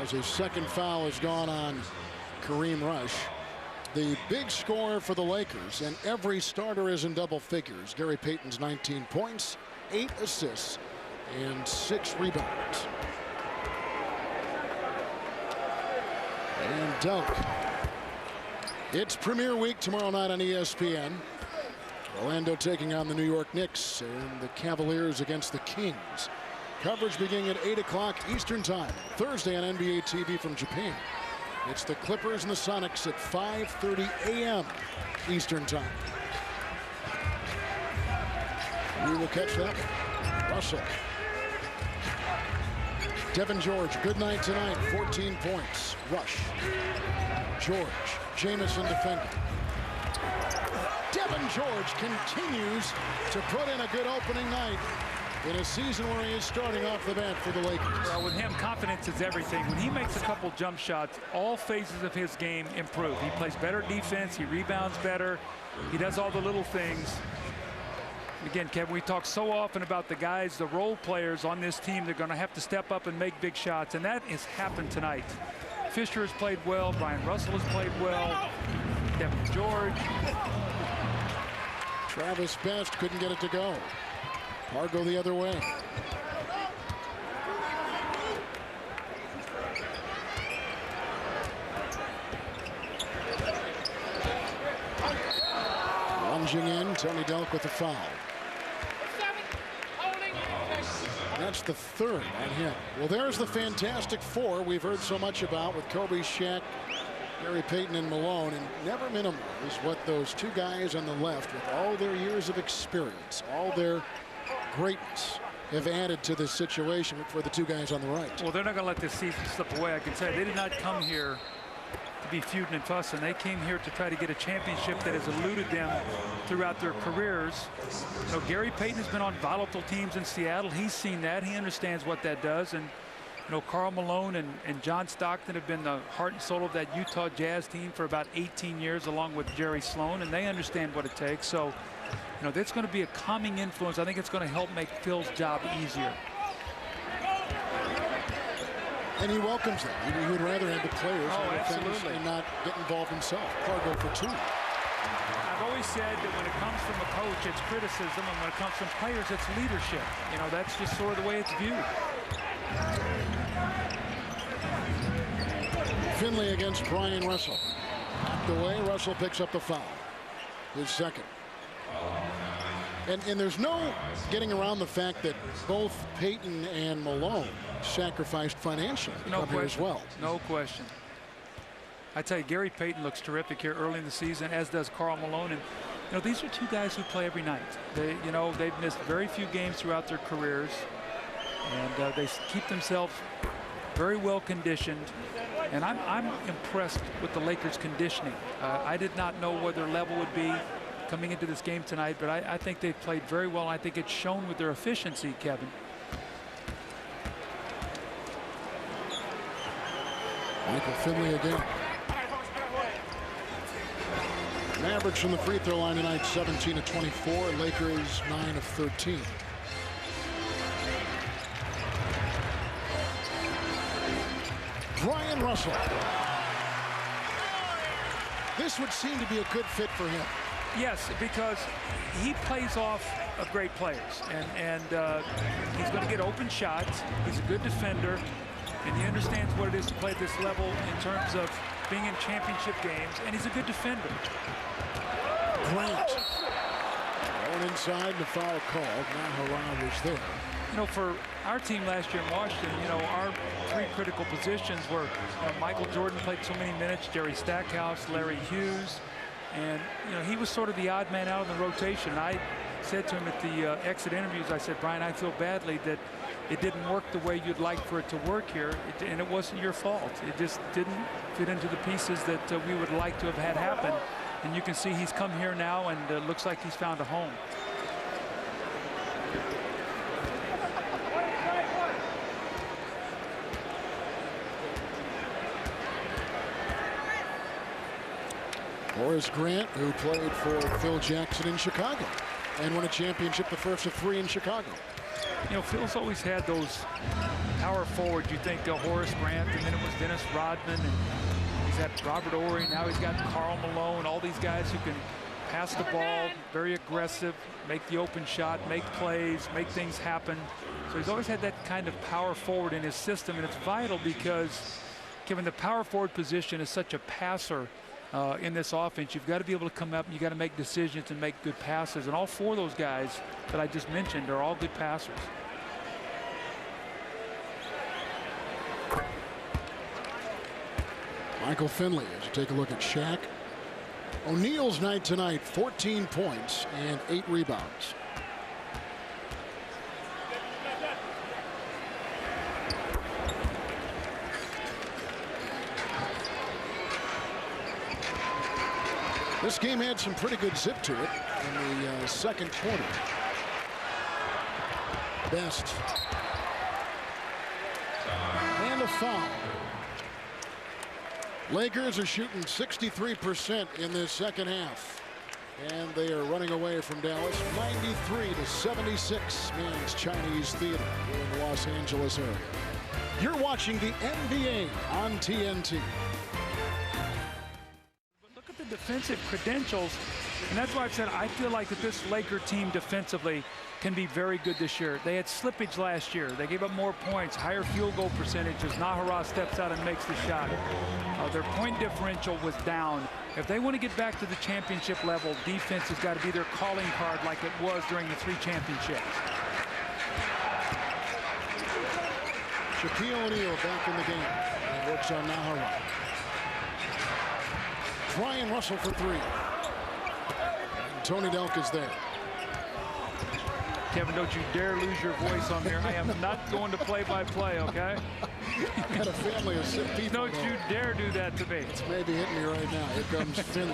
as his second foul has gone on Kareem Rush. The big scorer for the Lakers, and every starter is in double figures. Gary Payton's 19 points, 8 assists, and 6 rebounds. And Delk. It's premiere week tomorrow night on ESPN. Orlando taking on the New York Knicks and the Cavaliers against the Kings. Coverage beginning at 8 o'clock Eastern Time. Thursday on NBA TV from Japan. It's the Clippers and the Sonics at 5:30 a.m. Eastern Time. We will catch that. Russell. Devin George, good night tonight. 14 points. Rush. George. Jamison defending. Devin George continues to put in a good opening night in a season where he is starting off the bench for the Lakers. Well, with him, confidence is everything. When he makes a couple jump shots, all phases of his game improve. He plays better defense. He rebounds better. He does all the little things. Again, Kevin, we talk so often about the guys, the role players on this team. They're going to have to step up and make big shots, and that has happened tonight. Fisher has played well. Brian Russell has played well. Devin George. Travis Best couldn't get it to go. Hargo the other way. Lunging in, Tony Delk with the foul. That's the third on him. Well, there's the Fantastic Four we've heard so much about with Kobe, Shaq, Gary Payton, and Malone. And never minimize what those two guys on the left, with all their years of experience, all their greatness, have added to this situation for the two guys on the right. Well, they're not going to let this season slip away. I can tell you, they did not come here to be feuding and fussing. They came here to try to get a championship that has eluded them throughout their careers. You know, Gary Payton has been on volatile teams in Seattle. He's seen that. He understands what that does. And you know, Karl Malone and John Stockton have been the heart and soul of that Utah Jazz team for about 18 years, along with Jerry Sloan, and they understand what it takes. So, you know, that's going to be a calming influence. I think it's going to help make Phil's job easier. And he welcomes them. He would rather have the players and not get involved himself. Hargo for two. I've always said that when it comes from a coach, it's criticism, and when it comes from players, it's leadership. You know, that's just sort of the way it's viewed. Finley against Brian Russell. The way Russell picks up the foul. His second. And there's no getting around the fact that both Payton and Malone sacrificed financially here as well. No question. I tell you, Gary Payton looks terrific here early in the season, as does Karl Malone. And you know, these are two guys who play every night. They've missed very few games throughout their careers, and they keep themselves very well conditioned. And I'm impressed with the Lakers' conditioning. I did not know what their level would be coming into this game tonight, but I think they've played very well. I think it's shown with their efficiency, Kevin. Michael Finley again. Mavericks from the free throw line tonight, 17 of 24. Lakers 9 of 13. Brian Russell. This would seem to be a good fit for him. Yes, because he plays off of great players, and he's going to get open shots. He's a good defender, and he understands what it is to play at this level in terms of being in championship games, and he's a good defender. Grant. Going inside, the foul called. Maharaj was there. You know, for our team last year in Washington, you know, our three critical positions were, Michael Jordan played so many minutes, Jerry Stackhouse, Larry Hughes, and, you know, he was sort of the odd man out in the rotation. I said to him at the exit interviews, I said, Brian, I feel badly that it didn't work the way you'd like for it to work here, and it wasn't your fault. It just didn't fit into the pieces that we would like to have had happen. And you can see he's come here now, and looks like he's found a home. Horace Grant, who played for Phil Jackson in Chicago and won a championship, the first of three in Chicago. You know, Phil's always had those power forwards. You think Horace Grant, and then it was Dennis Rodman, and he's had Robert Horry. Now he's got Karl Malone, all these guys who can pass the ball, very aggressive, make the open shot, make plays, make things happen. So he's always had that kind of power forward in his system, and it's vital because, given the power forward position is such a passer in this offense, you've got to be able to come up and you got to make decisions and make good passes. And all four of those guys that I just mentioned are all good passers. Michael Finley, as you take a look at Shaq. O'Neal's night tonight, 14 points and 8 rebounds. This game had some pretty good zip to it in the second quarter. Best. And a foul. Lakers are shooting 63% in this second half. And they are running away from Dallas 93-76 means Chinese Theater here in the Los Angeles area. You're watching the NBA on TNT. Look at the defensive credentials, and that's why I've said I feel like that this Laker team defensively can be very good this year. They had slippage last year. They gave up more points, higher field goal percentages. Nahara steps out and makes the shot. Their point differential was down. If they want to get back to the championship level, defense has got to be their calling card like it was during the 3 championships. Shaquille O'Neal back in the game. And works on Nahara. Brian Russell for 3. And Tony Delk is there. Kevin, don't you dare lose your voice on there. I am not going to play-by-play, okay? I got a family of 6 people. Don't you dare do that to me. It's maybe hitting me right now. Here comes Finley.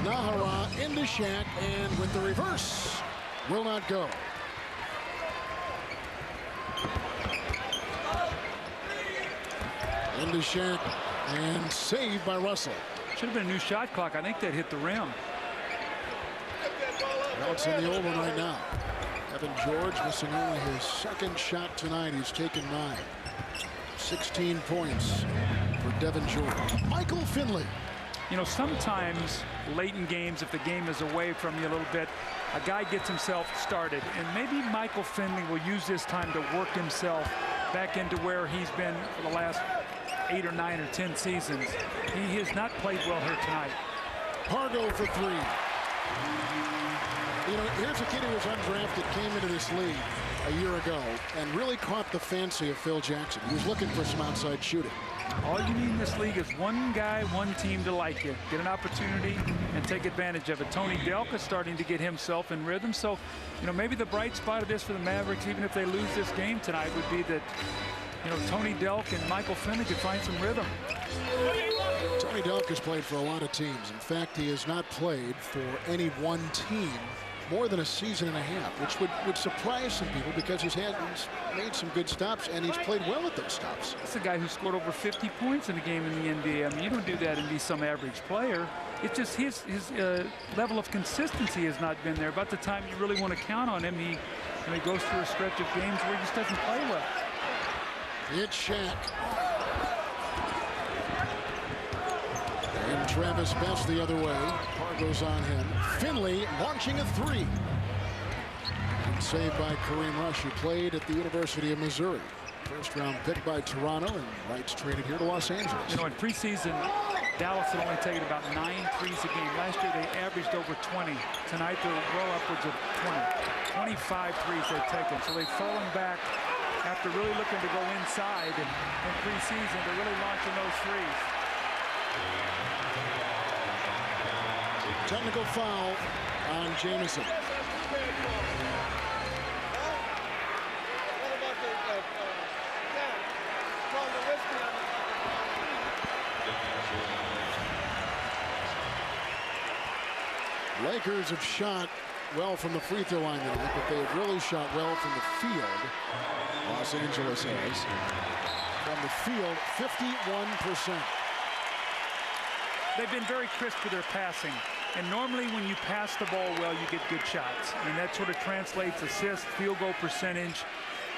Nahara into Shaq, and with the reverse, will not go. Into Shaq, and saved by Russell. Should have been a new shot clock. I think that hit the rim. Well, it's in the old one right now. Evan George missing only his second shot tonight. He's taken 9. 16 points for Devin George. Michael Finley. You know, sometimes late in games, if the game is away from you a little bit, a guy gets himself started. And maybe Michael Finley will use this time to work himself back into where he's been for the last 8 or 9 or 10 seasons. He has not played well here tonight. Pargo for 3. You know, here's a kid who was undrafted, came into this league a year ago, and really caught the fancy of Phil Jackson. He was looking for some outside shooting. All you need in this league is one guy, one team to like you. Get an opportunity and take advantage of it. Tony Delk is starting to get himself in rhythm. So, you know, maybe the bright spot of this for the Mavericks, even if they lose this game tonight, would be that, you know, Tony Delk and Michael Finley could find some rhythm. Tony Delk has played for a lot of teams. In fact, he has not played for any one team more than a season and a half, which would surprise some people because he's made some good stops and he's played well at those stops. That's a guy who scored over 50 points in a game in the NBA. I mean, you don't do that and be some average player. It's just his level of consistency has not been there. About the time you really want to count on him, he goes through a stretch of games where he just doesn't play well. It's Shaq. And Travis Best the other way. Pargo's on him. Finley launching a 3. And saved by Kareem Rush, who played at the University of Missouri. First round pick by Toronto, and Wright's traded here to Los Angeles. You know, in preseason, Dallas had only taken about 9 threes a game. Last year, they averaged over 20. Tonight, they're well upwards of 20. 25 threes they've taken. So they've fallen back after really looking to go inside in preseason. They're really launching those threes. Technical foul on Jamison. Lakers have shot well from the free throw line tonight, but they have really shot well from the field. Los Angeles has. From the field, 51%. They've been very crisp with their passing. And normally when you pass the ball well, you get good shots. And that sort of translates assists, field goal percentage.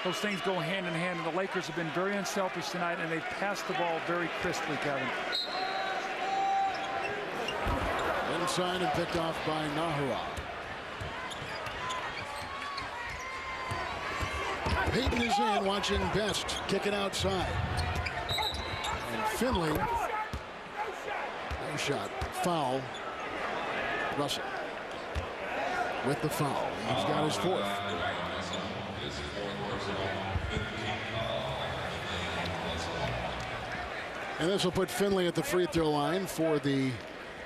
Those things go hand in hand. And the Lakers have been very unselfish tonight, and they've passed the ball very crisply, Kevin. Inside and picked off by Nahara. Payton is in, watching Best kick it outside. And Finley, no shot, foul. Russell with the foul. He's got his 4th. And this will put Finley at the free throw line for the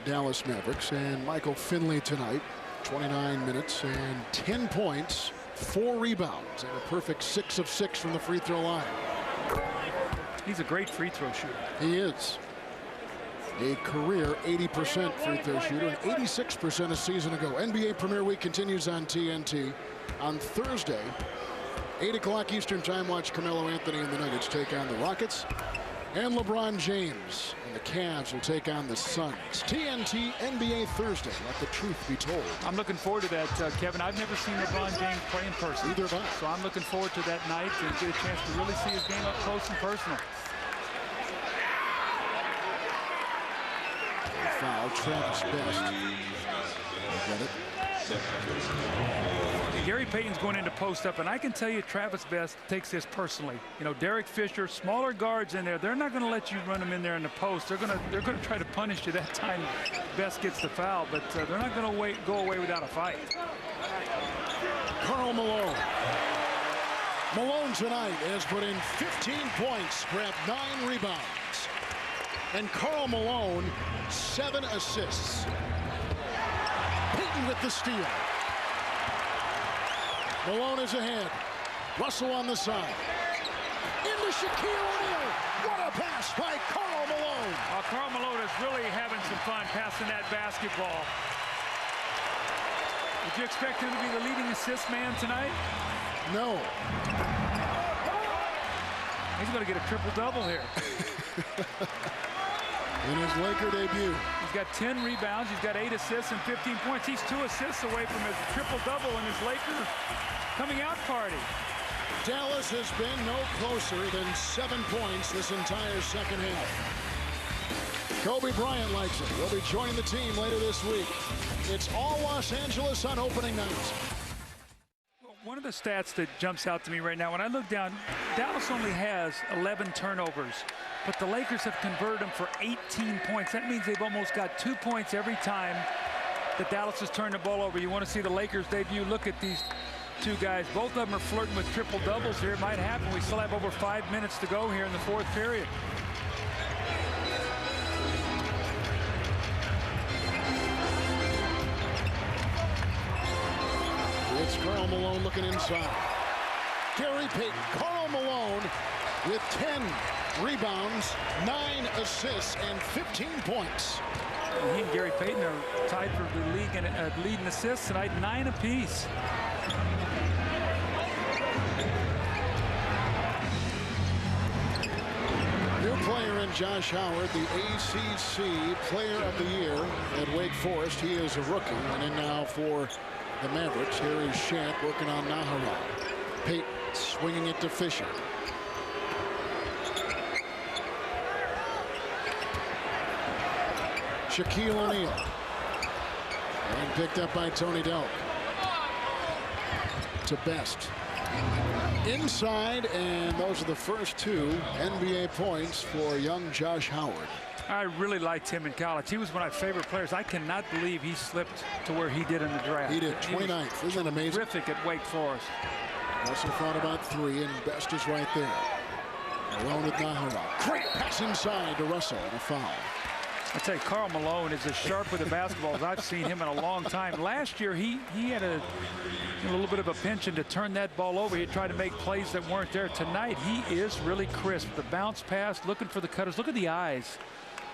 Dallas Mavericks. And Michael Finley tonight, 29 minutes and 10 points, 4 rebounds, and a perfect 6 of 6 from the free throw line. He's a great free throw shooter. He is. A career 80% free throw shooter and 86% a season ago. NBA Premier Week continues on TNT. On Thursday, 8 o'clock Eastern Time, watch Carmelo Anthony and the Nuggets take on the Rockets. And LeBron James and the Cavs will take on the Suns. TNT NBA Thursday. Let the truth be told. I'm looking forward to that, Kevin. I've never seen LeBron James play in person. Either have I. So I'm looking forward to that night and get a chance to really see his game up close and personal. Foul, Travis Best. Get it. Gary Payton's going into post-up, and I can tell you Travis Best takes this personally. You know, Derek Fisher, smaller guards in there, they're not going to let you run them in there in the post. They're going to try to punish you that time Best gets the foul, but they're not going to go away without a fight. Karl Malone. Malone tonight has put in 15 points, grabbed 9 rebounds. And Karl Malone, 7 assists. Payton with the steal. Malone is ahead. Russell on the side. Into Shaquille O'Neal. What a pass by Karl Malone. Karl Malone is really having some fun passing that basketball. Did you expect him to be the leading assist man tonight? No. He's going to get a triple-double here. In his Laker debut. He's got 10 rebounds. He's got 8 assists and 15 points. He's 2 assists away from his triple-double in his Laker coming out party. Dallas has been no closer than 7 points this entire second half. Kobe Bryant likes it. He'll be joining the team later this week. It's all Los Angeles on opening night. One of the stats that jumps out to me right now, when I look down, Dallas only has 11 turnovers, but the Lakers have converted them for 18 points. That means they've almost got 2 points every time that Dallas has turned the ball over. You want to see the Lakers debut? Look at these two guys. Both of them are flirting with triple doubles here. It might happen. We still have over 5 minutes to go here in the 4th period. It's Karl Malone looking inside. Gary Payton. Karl Malone with 10 rebounds, 9 assists, and 15 points. He and Gary Payton are tied for the league in lead in assists tonight, 9 apiece. New player in Josh Howard, the ACC Player of the Year at Wake Forest. He is a rookie, and then now for the Mavericks, here is Shaq working on Nahara. Payton swinging it to Fisher. Shaquille O'Neal. And picked up by Tony Delk. To Best. Inside, and those are the first 2 NBA points for young Josh Howard. I really liked him in college. He was one of my favorite players. I cannot believe he slipped to where he did in the draft. He did, 29th. Isn't that amazing? Terrific at Wake Forest. Also thought about 3, and Best is right there. Alone with Nahara. Great pass inside to Russell, and a foul. I tell you, Karl Malone is as sharp with the basketball as I've seen him in a long time. Last year, he had a little bit of a penchant to turn that ball over. He'd try to make plays that weren't there. Tonight, he is really crisp. The bounce pass, looking for the cutters. Look at the eyes.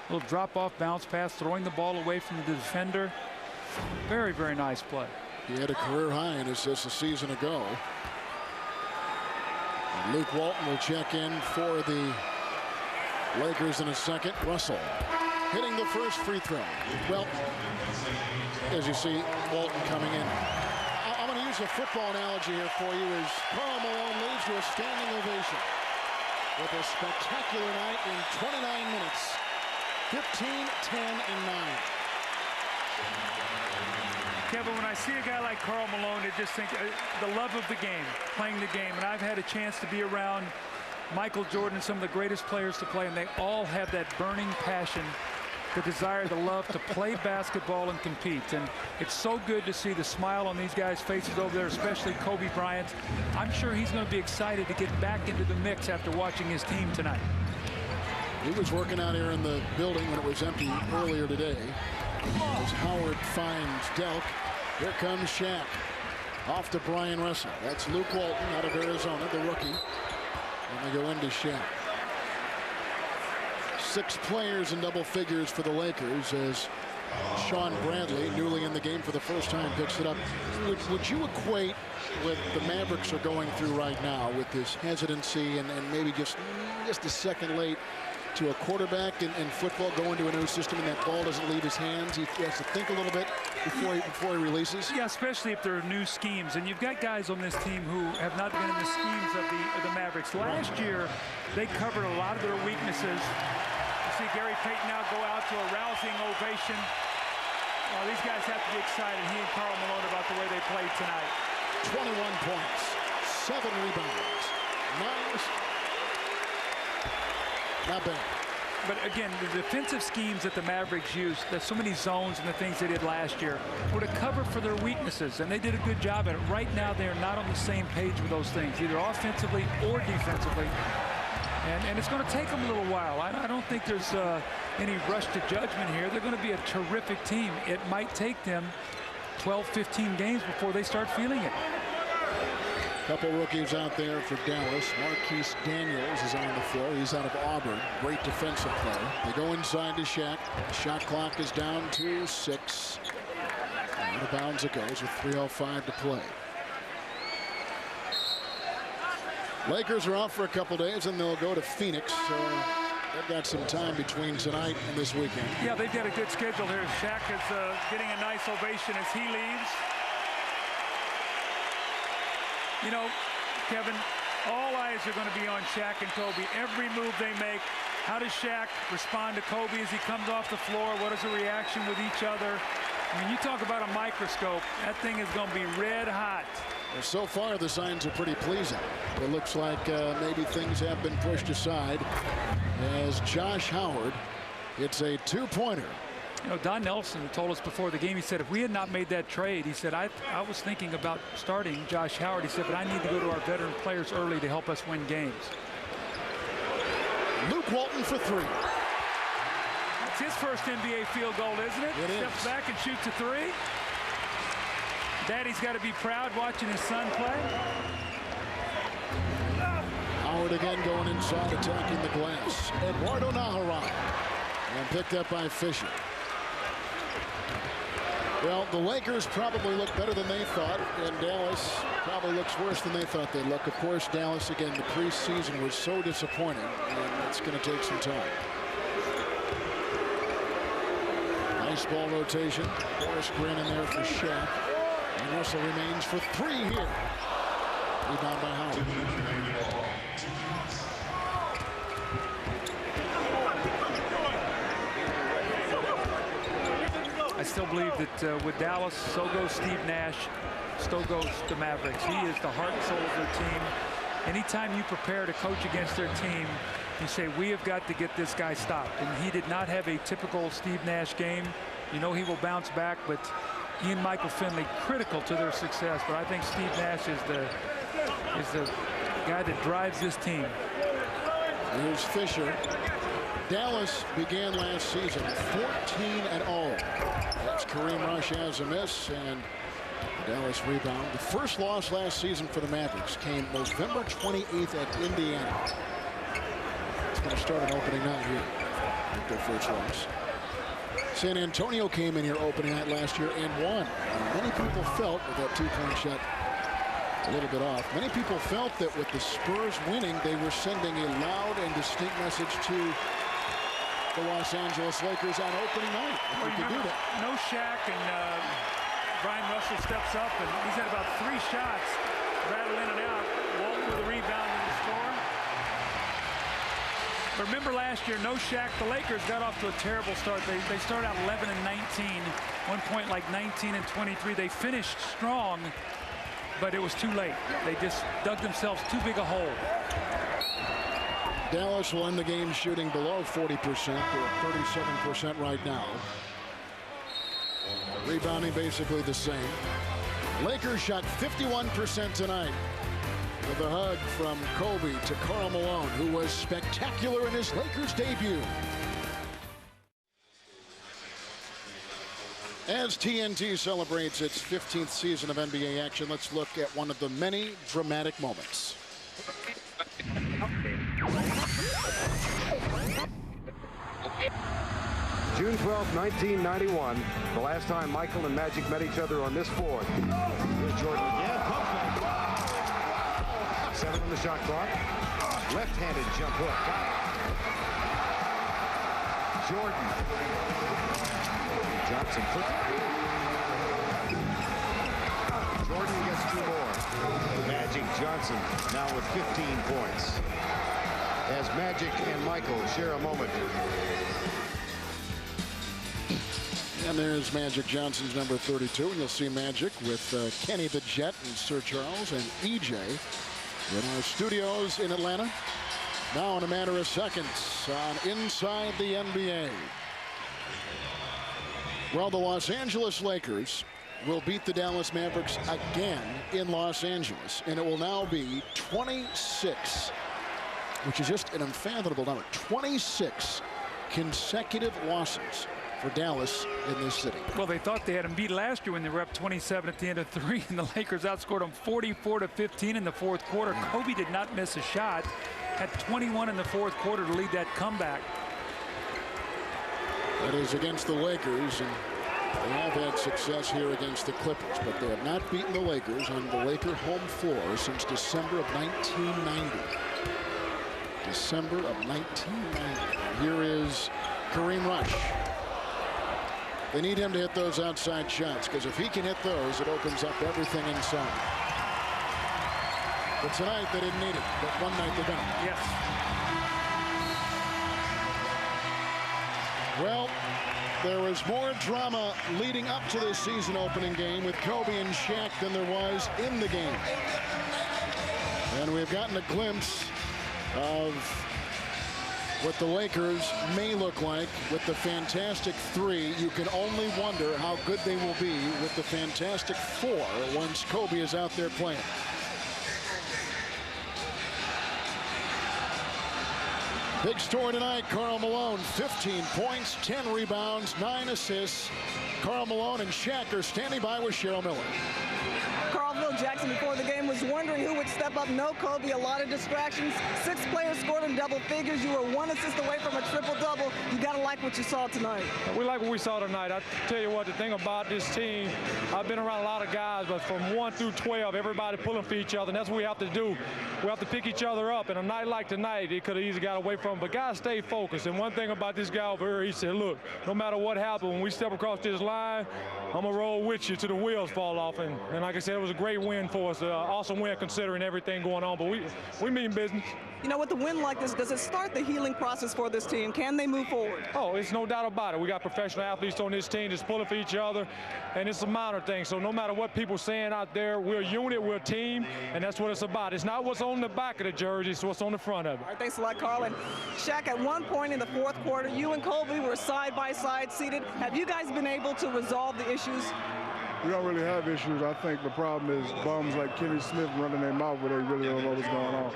A little drop-off bounce pass, throwing the ball away from the defender. Very, very nice play. He had a career high in assists a season ago. And Luke Walton will check in for the Lakers in a second. Russell hitting the first free throw. Well, as you see, Walton coming in. I'm going to use a football analogy here for you as Karl Malone leads to a standing ovation with a spectacular night in 29 minutes. 15, 10, and 9. Kevin, when I see a guy like Karl Malone, I just think the love of the game, playing the game. And I've had a chance to be around Michael Jordan, some of the greatest players to play, and they all have that burning passion, the desire, the love to play basketball and compete. And it's so good to see the smile on these guys' faces over there, especially Kobe Bryant. I'm sure he's going to be excited to get back into the mix after watching his team tonight. He was working out here in the building when it was empty earlier today. As Howard finds Delk. Here comes Shaq. Off to Brian Russell. That's Luke Walton out of Arizona, the rookie. And they go into Shaq. 6 players in double figures for the Lakers as Sean Bradley, newly in the game for the first time, picks it up. Would you equate what the Mavericks are going through right now with this hesitancy and maybe just a second late to a quarterback in football going to a new system and that ball doesn't leave his hands? He has to think a little bit before he releases. Yeah, especially if there are new schemes. And you've got guys on this team who have not been in the schemes of the Mavericks. Last year, they covered a lot of their weaknesses. You see Gary Payton now go out to a rousing ovation. These guys have to be excited, he and Karl Malone, about the way they played tonight. 21 points, 7 rebounds, 9. Not bad. But again, the defensive schemes that the Mavericks used, there's so many zones and the things they did last year, were to cover for their weaknesses, and they did a good job at it. Right now, they are not on the same page with those things, either offensively or defensively. And it's going to take them a little while. I don't think there's any rush to judgment here. They're going to be a terrific team. It might take them 12, 15 games before they start feeling it. Couple rookies out there for Dallas. Marquise Daniels is on the floor. He's out of Auburn. Great defensive player. They go inside to Shaq. The shot clock is down to 6. Out of bounds it goes with 3:05 to play. Lakers are off for a couple days, and they'll go to Phoenix. So they've got some time between tonight and this weekend. Yeah, they've got a good schedule here. Shaq is getting a nice ovation as he leaves. You know, Kevin, all eyes are going to be on Shaq and Kobe. Every move they make. How does Shaq respond to Kobe as he comes off the floor? What is the reaction with each other? I mean, you talk about a microscope. That thing is going to be red hot. Well, so far, the signs are pretty pleasing. It looks like maybe things have been pushed aside as Josh Howard hits a 2-pointer. You know, Don Nelson told us before the game, he said, if we had not made that trade, he said, I was thinking about starting Josh Howard. He said, but I need to go to our veteran players early to help us win games. Luke Walton for 3. That's his first NBA field goal, isn't it? It Steps is. back and shoots a 3. Daddy's got to be proud watching his son play. Howard again going inside, attacking the glass. Eduardo Naharan. And picked up by Fisher. Well, the Lakers probably look better than they thought, and Dallas probably looks worse than they thought they'd look. Of course, Dallas, again, the preseason was so disappointing, and it's going to take some time. Nice ball rotation. Horace Green in there for Shaq. And Russell remains for 3 here. Rebound by Howard. I still believe that with Dallas, so goes Steve Nash, so goes the Mavericks. He is the heart and soul of their team. Anytime you prepare to coach against their team, you say, we have got to get this guy stopped. And he did not have a typical Steve Nash game. You know he will bounce back, but Ian Michael Finley critical to their success. But I think Steve Nash is the guy that drives this team. Here's Fisher. Dallas began last season 14-0. That's Kareem Rush has a miss, and Dallas rebound. The first loss last season for the Mavericks came November 28th at Indiana. It's going to start an opening night here with their first loss. San Antonio came in here opening night last year and won. And many people felt with that 2-point shot a little bit off. Many people felt that with the Spurs winning, they were sending a loud and distinct message to the Los Angeles Lakers on opening night. If we could do that. No Shaq, and Brian Russell steps up, and he's had about 3 shots, rattle in and out. Walton with a rebound and the score. But remember last year, no Shaq. The Lakers got off to a terrible start. They started out 11-19. One point like 19-23. They finished strong, but it was too late. They just dug themselves too big a hole. Dallas will end the game shooting below 40%. They're 37% right now. Rebounding basically the same. Lakers shot 51% tonight. With a hug from Kobe to Karl Malone, who was spectacular in his Lakers debut. As TNT celebrates its 15th season of NBA action, let's look at one of the many dramatic moments. June 12, 1991, the last time Michael and Magic met each other on this floor. Here's Jordan again, pump fake. 7 on the shot clock. Left-handed jump hook. Got it. Jordan. Johnson put. Jordan gets 2 more. Magic Johnson now with 15 points. As Magic and Michael share a moment. And there's Magic Johnson's number 32. And you'll see Magic with Kenny the Jet and Sir Charles and EJ in our studios in Atlanta. Now in a matter of seconds on Inside the NBA. Well, the Los Angeles Lakers will beat the Dallas Mavericks again in Los Angeles. And it will now be 26, which is just an unfathomable number. 26 consecutive losses for Dallas in this city. Well, they thought they had him beat last year when they were up 27 at the end of 3, and the Lakers outscored them 44-15 in the fourth quarter. Kobe did not miss a shot. Had 21 in the fourth quarter to lead that comeback. That is against the Lakers, and they have had success here against the Clippers, but they have not beaten the Lakers on the Laker home floor since December of 1990. December of 1990. Here is Kareem Rush. They need him to hit those outside shots, because if he can hit those, it opens up everything inside. But tonight they didn't need it, but one night they're gonna. Yes. Well, there was more drama leading up to this season opening game with Kobe and Shaq than there was in the game. And we've gotten a glimpse of what the Lakers may look like with the Fantastic 3. You can only wonder how good they will be with the Fantastic 4 once Kobe is out there playing. Big story tonight, Karl Malone, 15 points, 10 rebounds, 9 assists. Karl Malone and Shaq are standing by with Cheryl Miller. Carl Jackson before the game was wondering who would step up. No Kobe, a lot of distractions. 6 players scored in double figures. You were 1 assist away from a triple-double. You got to like what you saw tonight. We like what we saw tonight. I tell you what, the thing about this team, I've been around a lot of guys, but from 1 through 12, everybody pulling for each other, and that's what we have to do. We have to pick each other up, and a night like tonight, it could have easily got away from them, but guys stay focused. And one thing about this guy over here, he said, look, no matter what happens, when we step across this line, I'm going to roll with you till the wheels fall off. And like I said, it was a great win for us. Awesome win considering everything going on, but we mean business. You know, with a win like this, does it start the healing process for this team? Can they move forward? Oh, it's no doubt about it. We got professional athletes on this team just pulling for each other, and it's a minor thing. So no matter what people are saying out there, we're a unit, we're a team, and that's what it's about. It's not what's on the back of the jersey, it's what's on the front of it. All right, thanks a lot, Carl. And Shaq, at one point in the fourth quarter, you and Kobe were side by side seated. Have you guys been able to resolve the issues? We don't really have issues. I think the problem is bums like Kenny Smith running their mouth where they really don't know what's going on.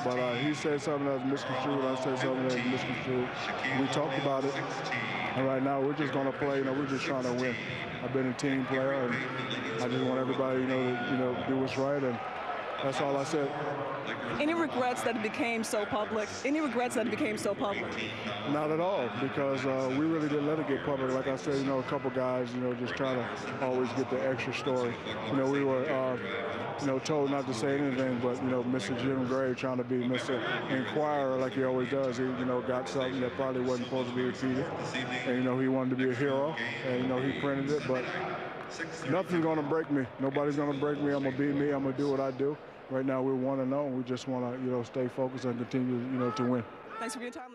But he said something that was misconstrued. I said something that was misconstrued. We talked about it. And right now, we're just going to play. You know, we're just trying to win. I've been a team player, and I just want everybody, to do what's right. And that's all I said. Any regrets that it became so public? Any regrets that it became so public? Not at all, because we really didn't let it get public. Like I said, a couple guys, just trying to always get the extra story. We were, told not to say anything, but, Mr. Jim Gray trying to be Mr. Inquirer like he always does. He, got something that probably wasn't supposed to be repeated. And, he wanted to be a hero, and, he printed it, but nothing's going to break me. Nobody's going to break me. I'm going to be me. I'm going to do what I do. Right now, we're 1-0. We just want to, stay focused and continue, to win. Thanks for your time.